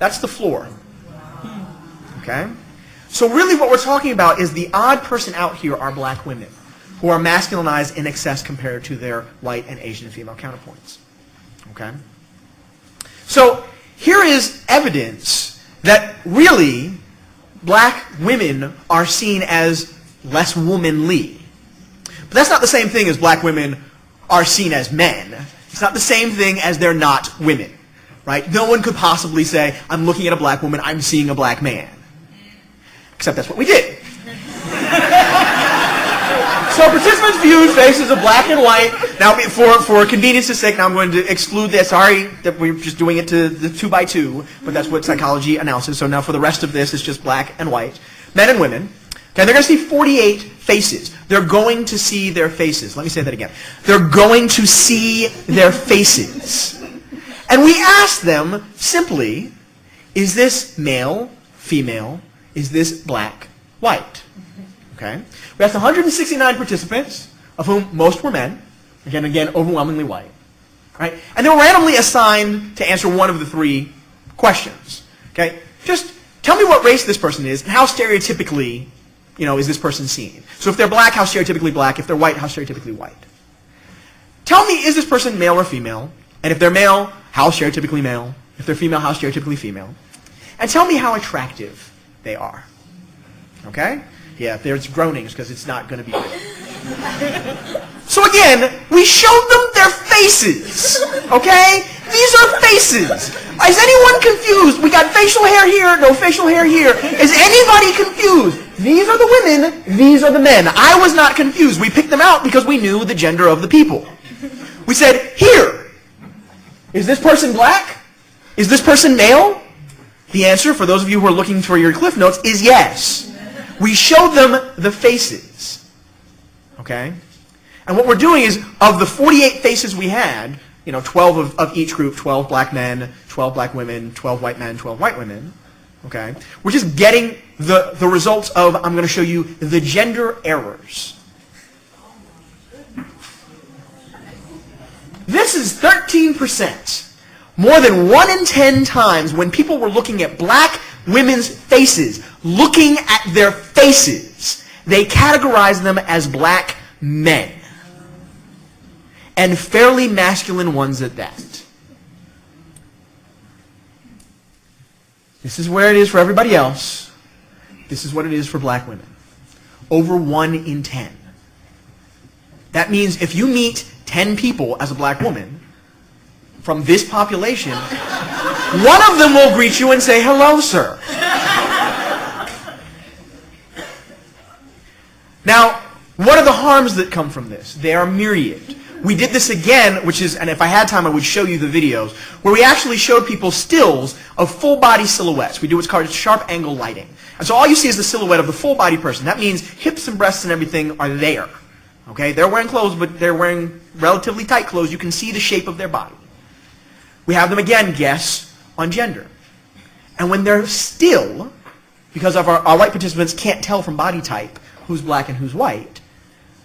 that's the floor. Okay? So really what we're talking about is the odd person out here are black women who are masculinized in excess compared to their white and Asian female counterpoints. Okay? So here is evidence that really black women are seen as less womanly. But that's not the same thing as black women are seen as men. It's not the same thing as they're not women. Right? No one could possibly say, I'm looking at a black woman, I'm seeing a black man. Except that's what we did. So participants viewed faces of black and white. Now, for convenience's sake, now I'm going to exclude this. Sorry that we're just doing it to the 2 by 2, but that's what psychology announces. So now for the rest of this, it's just black and white. Men and women. Okay, they're going to see 48 faces. They're going to see their faces. Let me say that again. They're going to see their faces. And we asked them simply, is this male, female, is this black, white? Okay? We asked 169 participants, of whom most were men, again, overwhelmingly white. Right? And they were randomly assigned to answer one of the 3 questions. Okay? Just tell me what race this person is, and how stereotypically, is this person seen? So if they're black, how stereotypically black? If they're white, how stereotypically white? Tell me, is this person male or female? And if they're male, how stereotypically male? If they're female, how stereotypically female? And tell me how attractive they are. Okay? Yeah, if there's groanings, because it's not going to be good. So again, we showed them their faces. Okay? These are faces. Is anyone confused? We got facial hair here, no facial hair here. Is anybody confused? These are the women, these are the men. I was not confused. We picked them out because we knew the gender of the people. We said, here, is this person black? Is this person male? The answer, for those of you who are looking for your Cliff Notes, is yes. We showed them the faces. Okay? And what we're doing is, of the 48 faces we had, 12 of each group, 12 black men, 12 black women, 12 white men, 12 white women, okay? We're just getting the results of, I'm going to show you the gender errors. This is 13%. More than 1 in 10 times when people were looking at black women's faces, looking at their faces, they categorized them as black men. And fairly masculine ones at that. This is where it is for everybody else. This is what it is for black women. Over 1 in 10. That means if you meet 10 people as a black woman from this population, one of them will greet you and say, hello, sir. Now, what are the harms that come from this? They are myriad. We did this again, and if I had time I would show you the videos, where we actually showed people stills of full body silhouettes. We do what's called sharp angle lighting. And so all you see is the silhouette of the full body person. That means hips and breasts and everything are there. Okay? They're wearing clothes, but they're wearing relatively tight clothes. You can see the shape of their body. We have them again guess on gender. And when they're still, because of our white participants can't tell from body type who's black and who's white,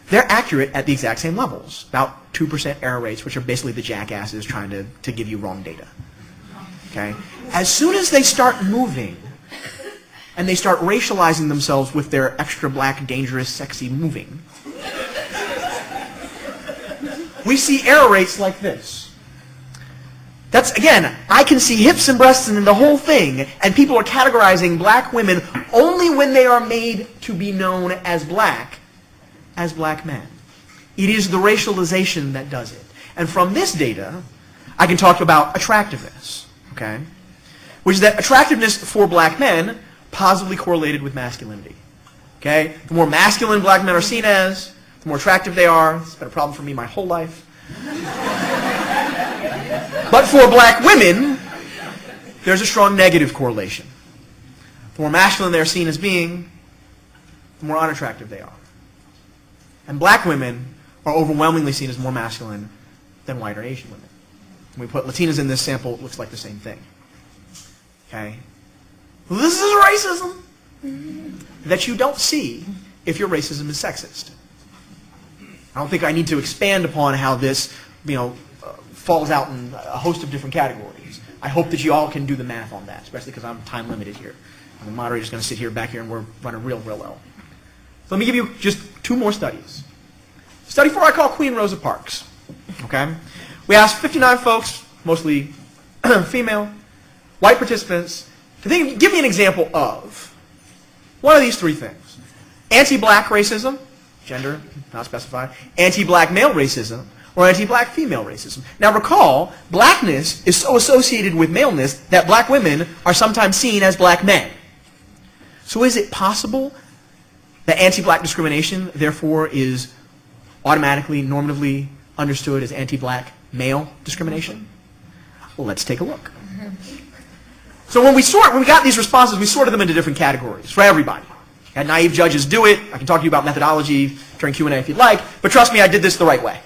they're accurate at the exact same levels, about 2% error rates, which are basically the jackasses trying to give you wrong data. Okay? As soon as they start moving, and they start racializing themselves with their extra black, dangerous, sexy moving, we see error rates like this. That's, again, I can see hips and breasts and the whole thing, and people are categorizing black women only when they are made to be known as black men. It is the racialization that does it. And from this data, I can talk about attractiveness, okay? Which is that attractiveness for black men positively correlated with masculinity. Okay? The more masculine black men are seen as, the more attractive they are. It's been a problem for me my whole life. But for black women, there's a strong negative correlation. The more masculine they're seen as being, the more unattractive they are. And black women are overwhelmingly seen as more masculine than white or Asian women. When we put Latinas in this sample, it looks like the same thing. Okay? This is racism that you don't see if your racism is sexist. I don't think I need to expand upon how this, falls out in a host of different categories. I hope that you all can do the math on that, especially because I'm time limited here. And the moderator's going to sit back here and we're running real low. So let me give you just 2 more studies. Study 4 I call Queen Rosa Parks. Okay? We asked 59 folks, mostly female, white participants, to give me an example of one of these 3 things. Anti-black racism, gender, not specified, anti-black male racism, or anti-black female racism. Now recall, blackness is so associated with maleness that black women are sometimes seen as black men. So is it possible that anti-black discrimination, therefore, is automatically, normatively understood as anti-black male discrimination? Well, let's take a look. So when we got these responses, we sorted them into different categories for everybody. Had naive judges do it. I can talk to you about methodology during Q&A if you'd like, but trust me, I did this the right way.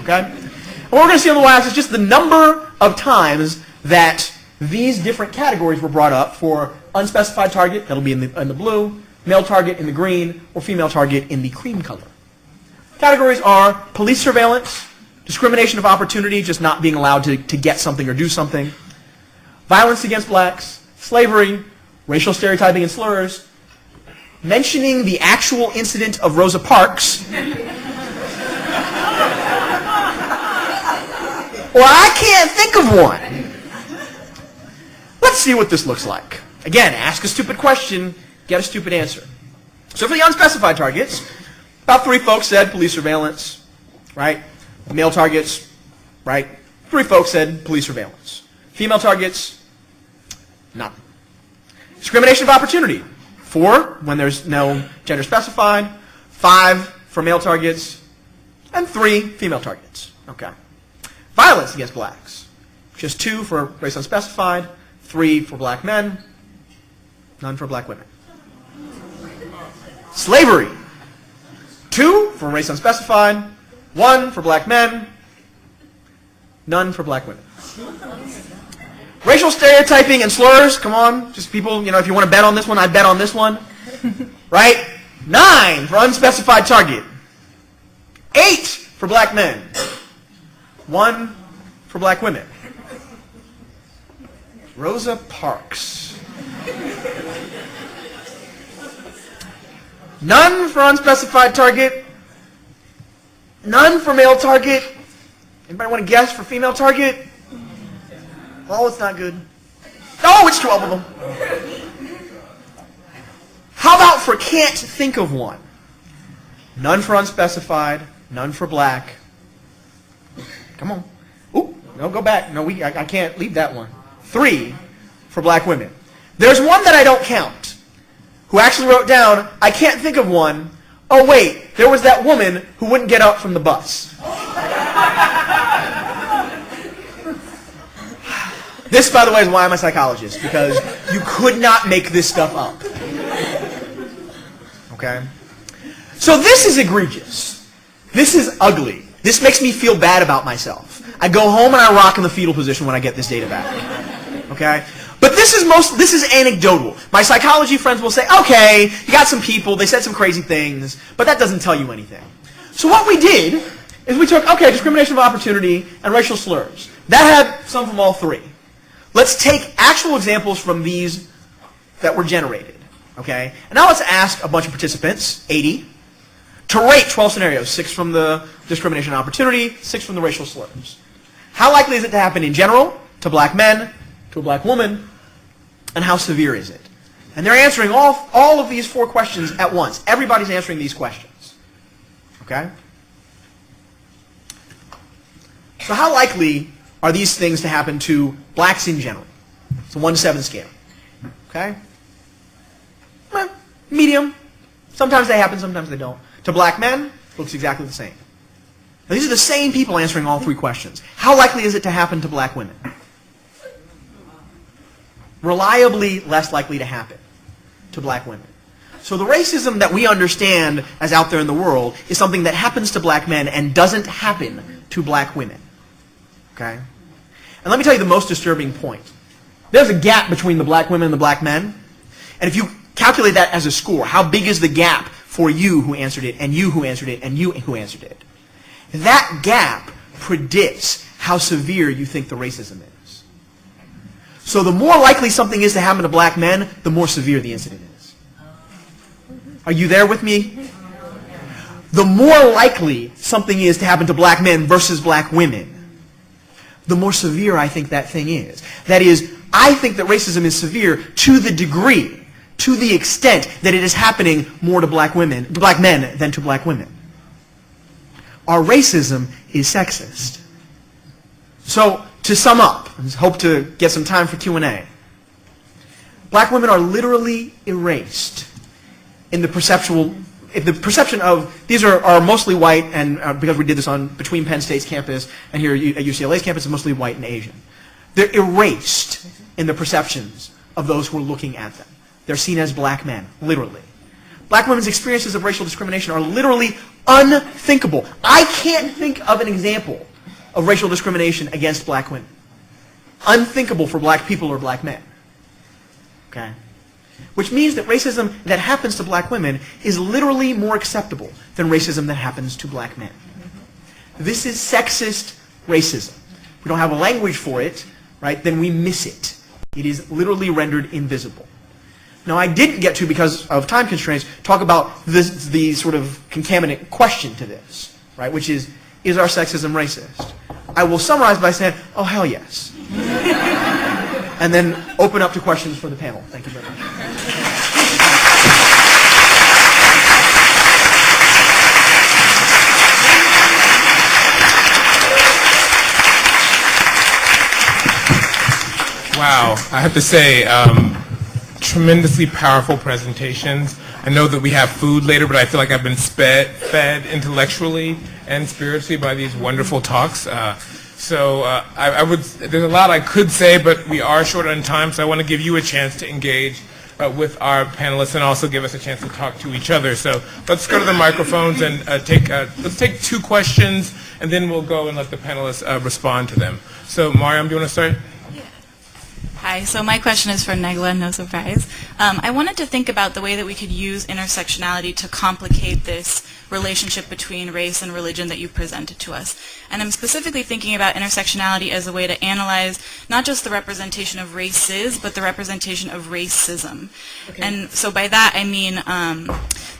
Okay? And what we're going to see on the y-axis is just the number of times that these different categories were brought up for unspecified target, that'll be in the blue, male target in the green, or female target in the cream color. Categories are police surveillance, discrimination of opportunity, just not being allowed to get something or do something, violence against blacks, slavery, racial stereotyping and slurs, mentioning the actual incident of Rosa Parks, or I can't think of one. Let's see what this looks like. Again, ask a stupid question, get a stupid answer. So for the unspecified targets, about 3 folks said police surveillance, right? Male targets, right? 3 folks said police surveillance. Female targets, nothing. Discrimination of opportunity. 4 when there's no gender specified, 5 for male targets, and 3 female targets. Okay. Violence against blacks. Just 2 for race unspecified, 3 for black men, none for black women. Slavery. 2 for race unspecified, 1 for black men, none for black women. Racial stereotyping and slurs, come on, just people, if you want to bet on this one, I'd bet on this one. Right? 9 for unspecified target. 8 for black men. 1 for black women. Rosa Parks. None for unspecified target. None for male target. Anybody want to guess for female target? Oh, it's not good. Oh, it's 12 of them. How about for can't think of one? None for unspecified. None for black. Come on. Ooh, no, go back. No, I can't leave that one. 3 for black women. There's one that I don't count, who actually wrote down, I can't think of one. Oh, wait, there was that woman who wouldn't get up from the bus. This, by the way, is why I'm a psychologist, because you could not make this stuff up. Okay? So this is egregious. This is ugly. This makes me feel bad about myself. I go home and I rock in the fetal position when I get this data back. Okay? But this is anecdotal. My psychology friends will say, okay, you got some people, they said some crazy things, but that doesn't tell you anything. So what we did is we took, okay, discrimination of opportunity and racial slurs. That had some from all 3. Let's take actual examples from these that were generated. Okay? And now let's ask a bunch of participants, 80, to rate 12 scenarios, 6 from the discrimination and opportunity, 6 from the racial slurs. How likely is it to happen in general, to black men, to a black woman, and how severe is it? And they're answering all of these 4 questions at once. Everybody's answering these questions. Okay? So how likely are these things to happen to blacks in general? It's a 1 to 7 scale. Okay? Well, medium. Sometimes they happen, sometimes they don't. To black men, looks exactly the same. Now, these are the same people answering all 3 questions. How likely is it to happen to black women? Reliably less likely to happen to black women. So the racism that we understand as out there in the world is something that happens to black men and doesn't happen to black women. Okay? And let me tell you the most disturbing point. There's a gap between the black women and the black men. And if you calculate that as a score, how big is the gap for you who answered it, and you who answered it, and you who answered it? That gap predicts how severe you think the racism is. So the more likely something is to happen to black men, the more severe the incident is. Are you there with me? The more likely something is to happen to black men versus black women, the more severe I think that thing is. That is, I think that racism is severe to the degree, to the extent that it is happening more to black men than to black women. Our racism is sexist. So, to sum up, I hope to get some time for Q&A. Black women are literally erased in the perception of, these are mostly white, and because we did this between Penn State's campus and here at UCLA's campus, it's mostly white and Asian. They're erased in the perceptions of those who are looking at them. They're seen as black men, literally. Black women's experiences of racial discrimination are literally unthinkable. I can't think of an example of racial discrimination against black women. Unthinkable for black people or black men. Okay? Which means that racism that happens to black women is literally more acceptable than racism that happens to black men. This is sexist racism. If we don't have a language for it, right, then we miss it. It is literally rendered invisible. Now, I didn't get to, because of time constraints, talk about the sort of concaminant question to this, right, which is our sexism racist? I will summarize by saying, oh, hell yes. And then open up to questions for the panel. Thank you very much. Wow, I have to say, tremendously powerful presentations. I know that we have food later, but I feel like I've been fed intellectually and spiritually by these wonderful talks. There's a lot I could say, but we are short on time, so I want to give you a chance to engage with our panelists and also give us a chance to talk to each other. So let's go to the microphones and let's take 2 questions, and then we'll go and let the panelists respond to them. So Mariam, do you want to start? Hi, so my question is for Negla, no surprise. I wanted to think about the way that we could use intersectionality to complicate this relationship between race and religion that you presented to us. And I'm specifically thinking about intersectionality as a way to analyze not just the representation of races, but the representation of racism. Okay. And so by that I mean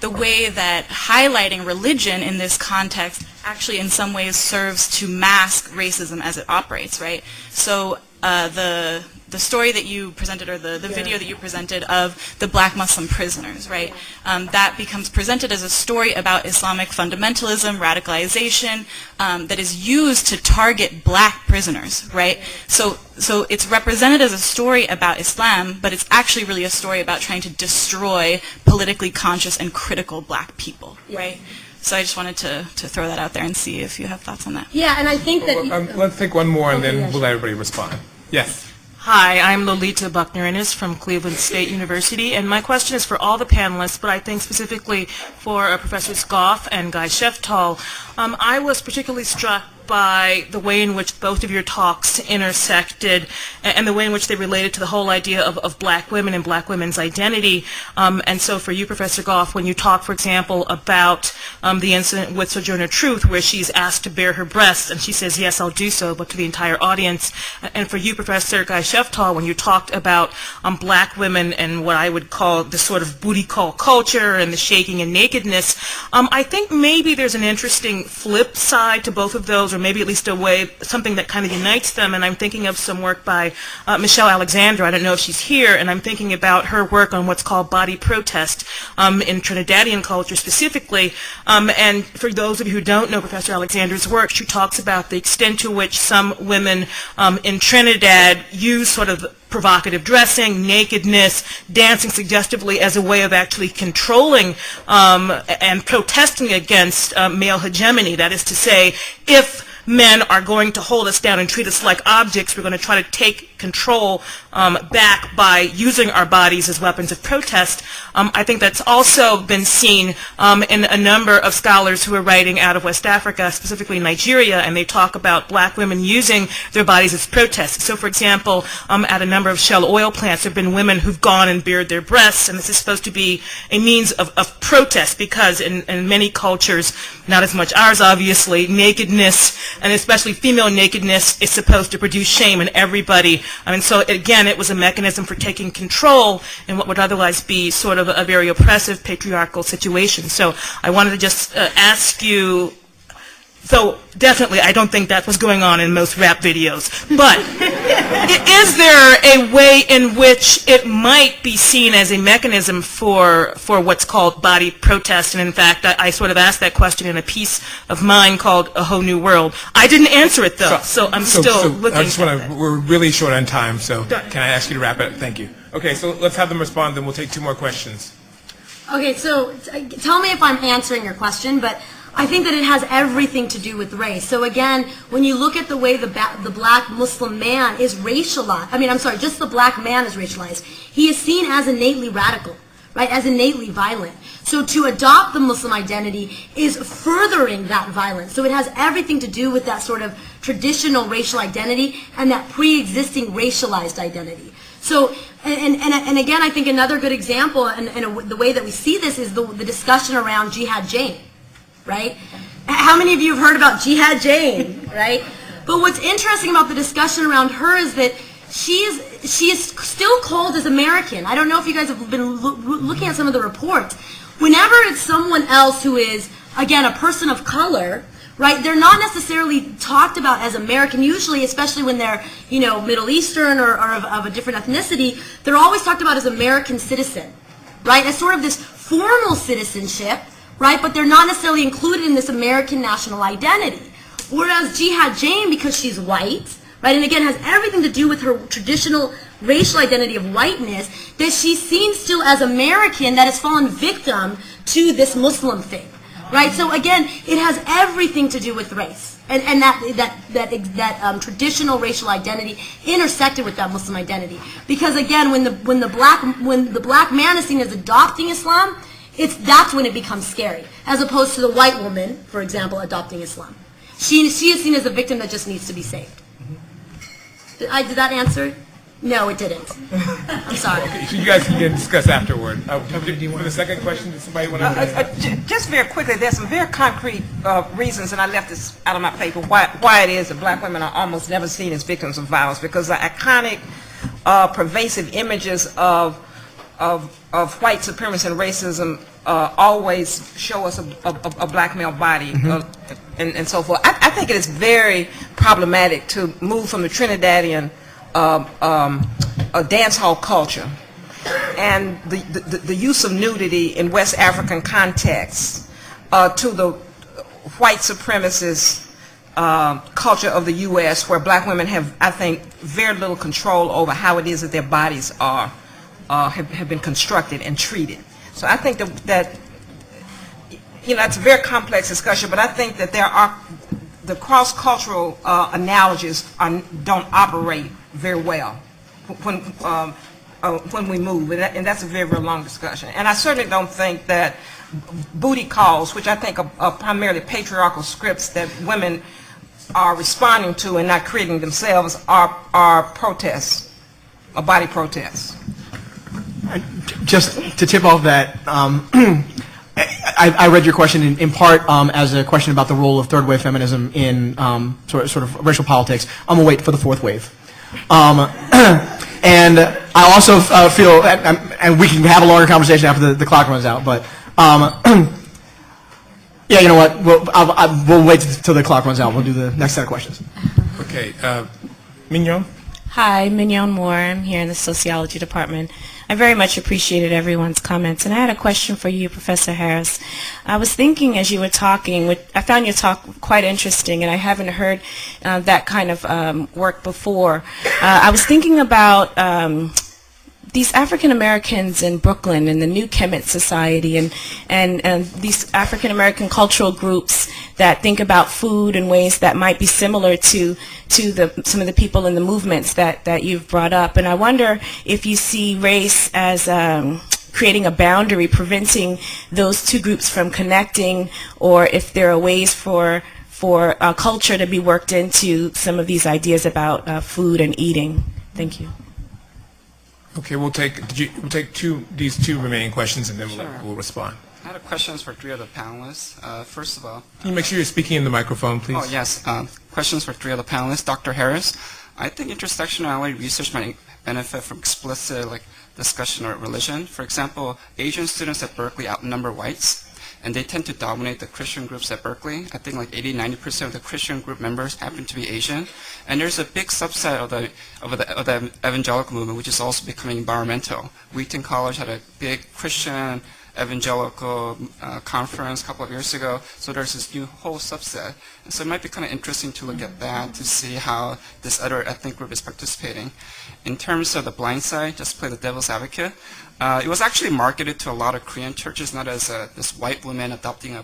the way that highlighting religion in this context actually in some ways serves to mask racism as it operates, right? So the story that you presented, or the video that you presented of the black Muslim prisoners, right? That becomes presented as a story about Islamic fundamentalism, radicalization, that is used to target black prisoners, right? So it's represented as a story about Islam, but it's actually really a story about trying to destroy politically conscious and critical black people, right? So I just wanted to throw that out there and see if you have thoughts on that. Yeah, and I think that... let's take one more, and then we'll let everybody respond. Yes. Hi, I'm Lolita Buckner-Innes from Cleveland State University, and my question is for all the panelists, but I think specifically for Professors Goff and Guy Sheftall. I was particularly struck by the way in which both of your talks intersected and the way in which they related to the whole idea of black women and black women's identity. And so for you, Professor Goff, when you talk, for example, about the incident with Sojourner Truth, where she's asked to bare her breasts, and she says, yes, I'll do so, but to the entire audience. And for you, Professor Guy Sheftall, when you talked about black women and what I would call the sort of booty call culture and the shaking and nakedness, I think maybe there's an interesting flip side to both of those, or maybe at least a way, something that kind of unites them. And I'm thinking of some work by Michelle Alexander. I don't know if she's here, and I'm thinking about her work on what's called body protest in Trinidadian culture specifically. And for those of you who don't know Professor Alexander's work, she talks about the extent to which some women in Trinidad use sort of provocative dressing, nakedness, dancing suggestively as a way of actually controlling and protesting against male hegemony. That is to say, if men are going to hold us down and treat us like objects, we're going to try to take control back by using our bodies as weapons of protest. I think that's also been seen in a number of scholars who are writing out of West Africa, specifically Nigeria, and they talk about black women using their bodies as protest. So for example, at a number of Shell oil plants, there have been women who've gone and bared their breasts, and this is supposed to be a means of protest, because in many cultures, not as much ours obviously, nakedness, and especially female nakedness, is supposed to produce shame in everybody. And so again, it was a mechanism for taking control in what would otherwise be sort of a very oppressive patriarchal situation. So I wanted to just ask you, so definitely I don't think that's what's going on in most rap videos, but is there a way in which it might be seen as a mechanism for what's called body protest? And in fact, I sort of asked that question in a piece of mine called A Whole New World. I didn't answer it though, so I'm still looking I just at want that. to, we're really short on time, so can I ask you to wrap it? Thank you. Okay, so let's have them respond, then we'll take 2 more questions. Okay, so tell me if I'm answering your question, but I think that it has everything to do with race. So again, when you look at the way the black Muslim man is racialized, just the black man is racialized. He is seen as innately radical, right, as innately violent. So to adopt the Muslim identity is furthering that violence. So it has everything to do with that sort of traditional racial identity and that pre-existing racialized identity. So, and again, I think another good example, and the way that we see this is the discussion around Jihad Jane. Right? How many of you have heard about Jihad Jane, right? But what's interesting about the discussion around her is that she is still called as American. I don't know if you guys have been looking at some of the reports. Whenever it's someone else who is, again, a person of color, right, they're not necessarily talked about as American usually, especially when they're, Middle Eastern or of a different ethnicity. They're always talked about as American citizen, right? As sort of this formal citizenship, right? But they're not necessarily included in this American national identity. Whereas Jihad Jane, because she's white, right? And again, has everything to do with her traditional racial identity of whiteness, that she's seen still as American, that has fallen victim to this Muslim thing, right? So again, it has everything to do with race, and that traditional racial identity intersected with that Muslim identity. Because again, when the black man is seen as adopting Islam, that's when it becomes scary, as opposed to the white woman, for example, adopting Islam. She is seen as a victim that just needs to be saved. Did that answer? No, it didn't. I'm sorry. Okay, so you guys can discuss afterward. Do you want the second question? Does somebody want to? Just very quickly, there's some very concrete reasons, and I left this out of my paper, why it is that black women are almost never seen as victims of violence, because the iconic, pervasive images of white supremacy and racism always show us a black male body and so forth. I think it is very problematic to move from the Trinidadian dance hall culture and the use of nudity in West African contexts to the white supremacist culture of the U.S., where black women have, I think, very little control over how it is that their bodies have been constructed and treated. So I think that it's a very complex discussion, but I think that the cross-cultural analogies don't operate very well when we move, and that's a very, very long discussion. And I certainly don't think that booty calls, which I think are primarily patriarchal scripts that women are responding to and not creating themselves, are protests, or body protests. Just to tip off that, I read your question in part as a question about the role of third wave feminism in sort of racial politics. I'm gonna wait for the fourth wave, and I also feel, and we can have a longer conversation after the clock runs out. But yeah, you know what? We'll wait till the clock runs out. We'll do the next set of questions. Okay, Mignon. Hi, Mignon Moore. I'm here in the Sociology department. I very much appreciated everyone's comments, and I had a question for you, Professor Harris. I was thinking as you were talking, I found your talk quite interesting, and I haven't heard that kind of work before. I was thinking about these African Americans in Brooklyn in the New Kemet Society, and these African American cultural groups that think about food in ways that might be similar to some of the people in the movements that you've brought up. And I wonder if you see race as creating a boundary, preventing those two groups from connecting, or if there are ways for culture to be worked into some of these ideas about food and eating. Thank you. Okay, we'll take these two remaining questions, and then we'll respond. I had questions for three of the panelists. First of all, can you make sure you're speaking in the microphone, please? Oh yes. Questions for three of the panelists. Dr. Harris, I think intersectionality research might benefit from explicit discussion of religion. For example, Asian students at Berkeley outnumber whites, and they tend to dominate the Christian groups at Berkeley. I think 80–90% of the Christian group members happen to be Asian. And there's a big subset of the evangelical movement, which is also becoming environmental. Wheaton College had a big Christian evangelical conference a couple of years ago, so there's this new whole subset. And so it might be kind of interesting to look at that to see how this other ethnic group is participating. In terms of The Blind Side, just to play the devil's advocate, it was actually marketed to a lot of Korean churches, not as this white woman adopting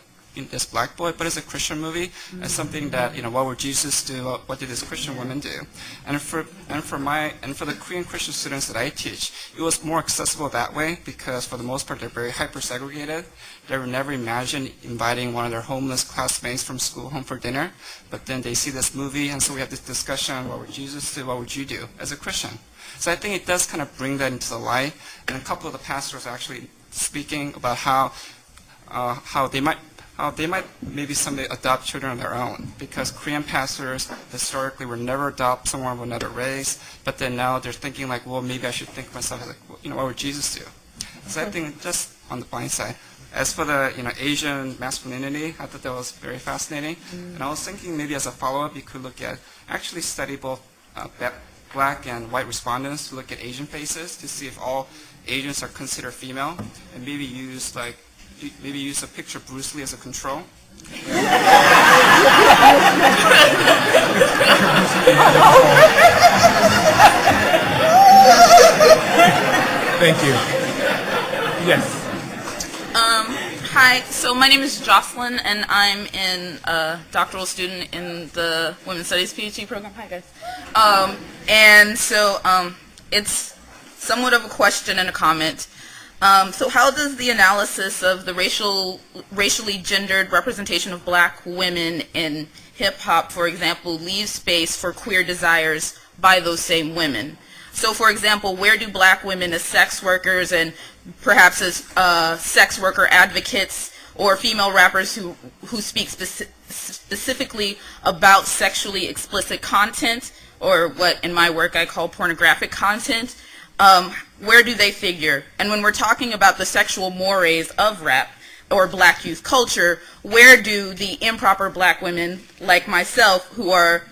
this black boy, but as a Christian movie, as something that, what would Jesus do? What did this Christian woman do? And for the Korean Christian students that I teach, it was more accessible that way because for the most part they're very hyper segregated. They would never imagine inviting one of their homeless classmates from school home for dinner, but then they see this movie, and so we have this discussion: what would Jesus do? What would you do as a Christian? So I think it does kind of bring that into the light. And a couple of the pastors are actually speaking about how they might maybe someday adopt children of their own, because Korean pastors historically would never adopt someone of another race, but then now they're thinking well, maybe I should think of myself as what would Jesus do? So I think just on the blind side. As for the Asian masculinity, I thought that was very fascinating, and I was thinking maybe as a follow-up you could actually study both black and white respondents to look at Asian faces to see if all Asians are considered female, and maybe use a picture of Bruce Lee as a control. Thank you. Yes. Hi, so my name is Jocelyn, and I'm a doctoral student in the Women's Studies PhD program. Hi, guys. It's somewhat of a question and a comment. So how does the analysis of the racially gendered representation of black women in hip-hop, for example, leave space for queer desires by those same women? So, for example, where do black women as sex workers and perhaps as sex worker advocates or female rappers who speak specifically about sexually explicit content, or what in my work I call pornographic content, where do they figure? And when we're talking about the sexual mores of rap or black youth culture, where do the improper black women like myself who are,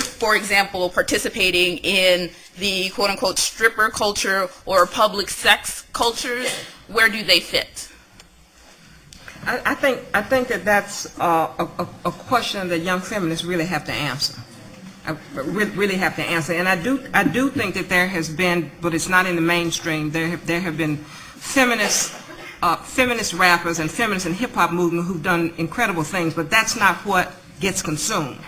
for example, participating in the quote-unquote stripper culture or public sex cultures, where do they fit? I think that that's a question that young feminists really have to answer. Really have to answer, and I do think that there has been, but it's not in the mainstream. There have been feminist rappers and feminists in hip hop movement who've done incredible things, but that's not what gets consumed.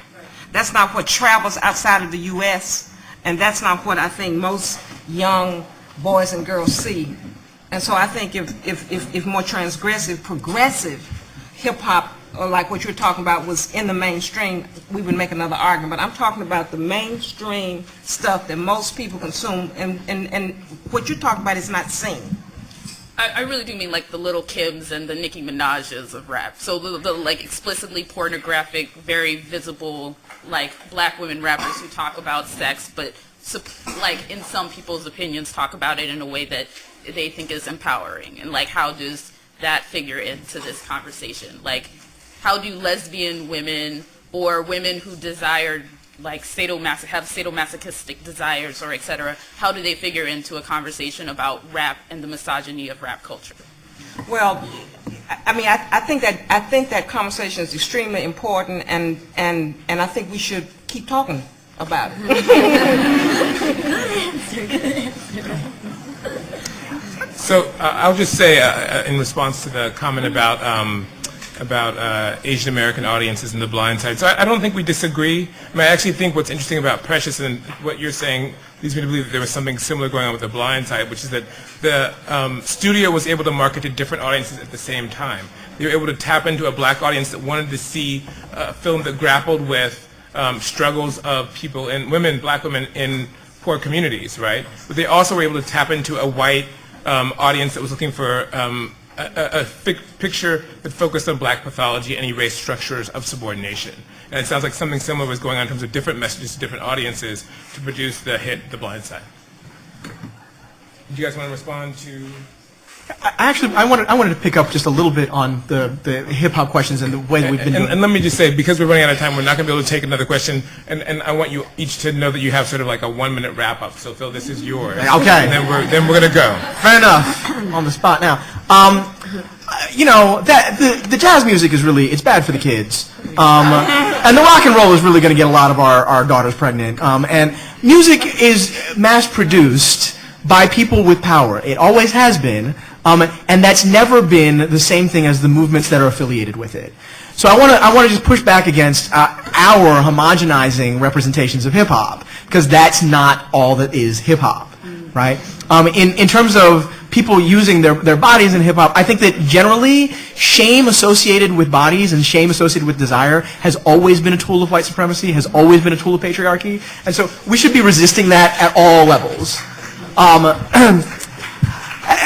That's not what travels outside of the U.S., and that's not what I think most young boys and girls see. And so I think if more transgressive, progressive hip-hop, or like what you're talking about, was in the mainstream, we would make another argument. But I'm talking about the mainstream stuff that most people consume, and what you're talking about is not seen. I really do mean like the Little Kims and the Nicki Minaj's of rap. So the like explicitly pornographic, very visible, like black women rappers who talk about sex, but like in some people's opinions talk about it in a way that they think is empowering. And like, how does that figure into this conversation? Like, how do lesbian women or women who desire like have sadomasochistic desires or etc., how do they figure into a conversation about rap and the misogyny of rap culture? Well, I mean, I think that conversation is extremely important, and I think we should keep talking about it. Good answer. So I'll just say in response to the comment about Asian American audiences and the blind side. So I don't think we disagree. I mean, I actually think what's interesting about Precious and what you're saying leads me to believe that there was something similar going on with the blind side, which is that the studio was able to market to different audiences at the same time. They were able to tap into a black audience that wanted to see a film that grappled with struggles of people and women, black women in poor communities, right? But they also were able to tap into a white audience that was looking for a picture that focused on black pathology and erased structures of subordination. And it sounds like something similar was going on in terms of different messages to different audiences to produce the hit The Blind Side. Do you guys want to respond to? I wanted to pick up just a little bit on the hip hop questions and the way that we've been doing. And let me just say, because we're running out of time, we're not going to be able to take another question. And I want you each to know that you have sort of like a 1-minute wrap up. So Phil, this is yours. Okay. And then we're going to go. Fair enough. On the spot now. You know, that the jazz music is really, it's bad for the kids. And the rock and roll is really going to get a lot of our daughters pregnant. And music is mass produced by people with power. It always has been. And that's never been the same thing as the movements that are affiliated with it. So I want to just push back against our homogenizing representations of hip hop, because that's not all that is hip hop, right? In terms of people using their bodies in hip hop, I think that generally shame associated with bodies and shame associated with desire has always been a tool of white supremacy, has always been a tool of patriarchy, and so we should be resisting that at all levels.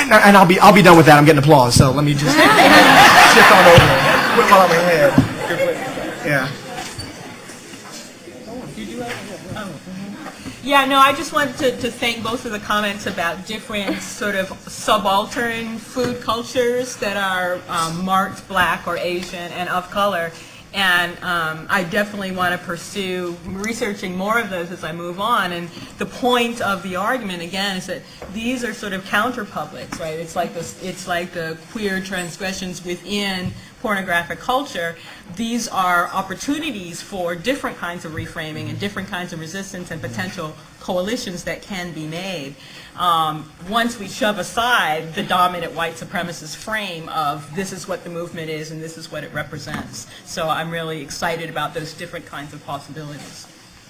And I'll be done with that. I'm getting applause, so let me just shift on over. Put while I'm ahead. Yeah. Yeah, no, I just wanted to thank both of the comments about different sort of subaltern food cultures that are marked black or Asian and of color. And I definitely want to pursue researching more of those as I move on. And the point of the argument, again, is that these are sort of counterpublics, right? It's like the queer transgressions within pornographic culture, these are opportunities for different kinds of reframing and different kinds of resistance and potential coalitions that can be made. Once we shove aside the dominant white supremacist frame of this is what the movement is and this is what it represents. So I'm really excited about those different kinds of possibilities.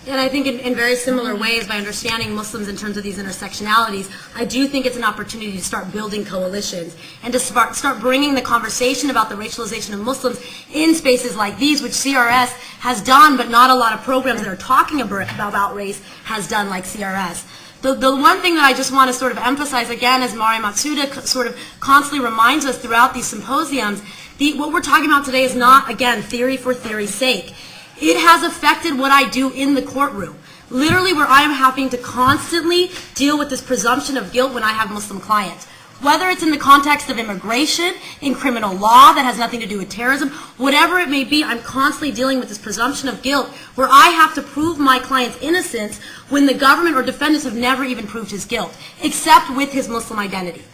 And I think in very similar ways, by understanding Muslims in terms of these intersectionalities, I do think it's an opportunity to start building coalitions and to start bringing the conversation about the racialization of Muslims in spaces like these, which CRS has done, but not a lot of programs that are talking about race has done, like CRS. The one thing that I just want to sort of emphasize again, as Mari Matsuda sort of constantly reminds us throughout these symposiums, what we're talking about today is not, again, theory for theory's sake. It has affected what I do in the courtroom. Literally, where I am having to constantly deal with this presumption of guilt when I have Muslim clients. Whether it's in the context of immigration, in criminal law that has nothing to do with terrorism, whatever it may be, I'm constantly dealing with this presumption of guilt where I have to prove my client's innocence when the government or defendants have never even proved his guilt, except with his Muslim identity.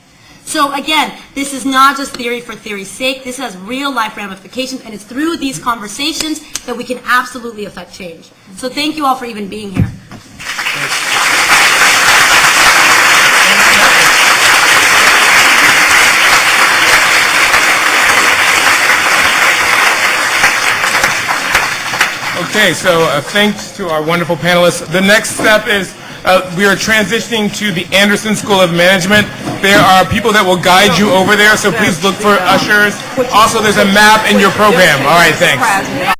So again, this is not just theory for theory's sake. This has real life ramifications, and it's through these conversations that we can absolutely affect change. So thank you all for even being here. Okay, so thanks to our wonderful panelists. The next step is we are transitioning to the Anderson School of Management. There are people that will guide you over there, so please look for ushers. Also, there's a map in your program. All right, thanks.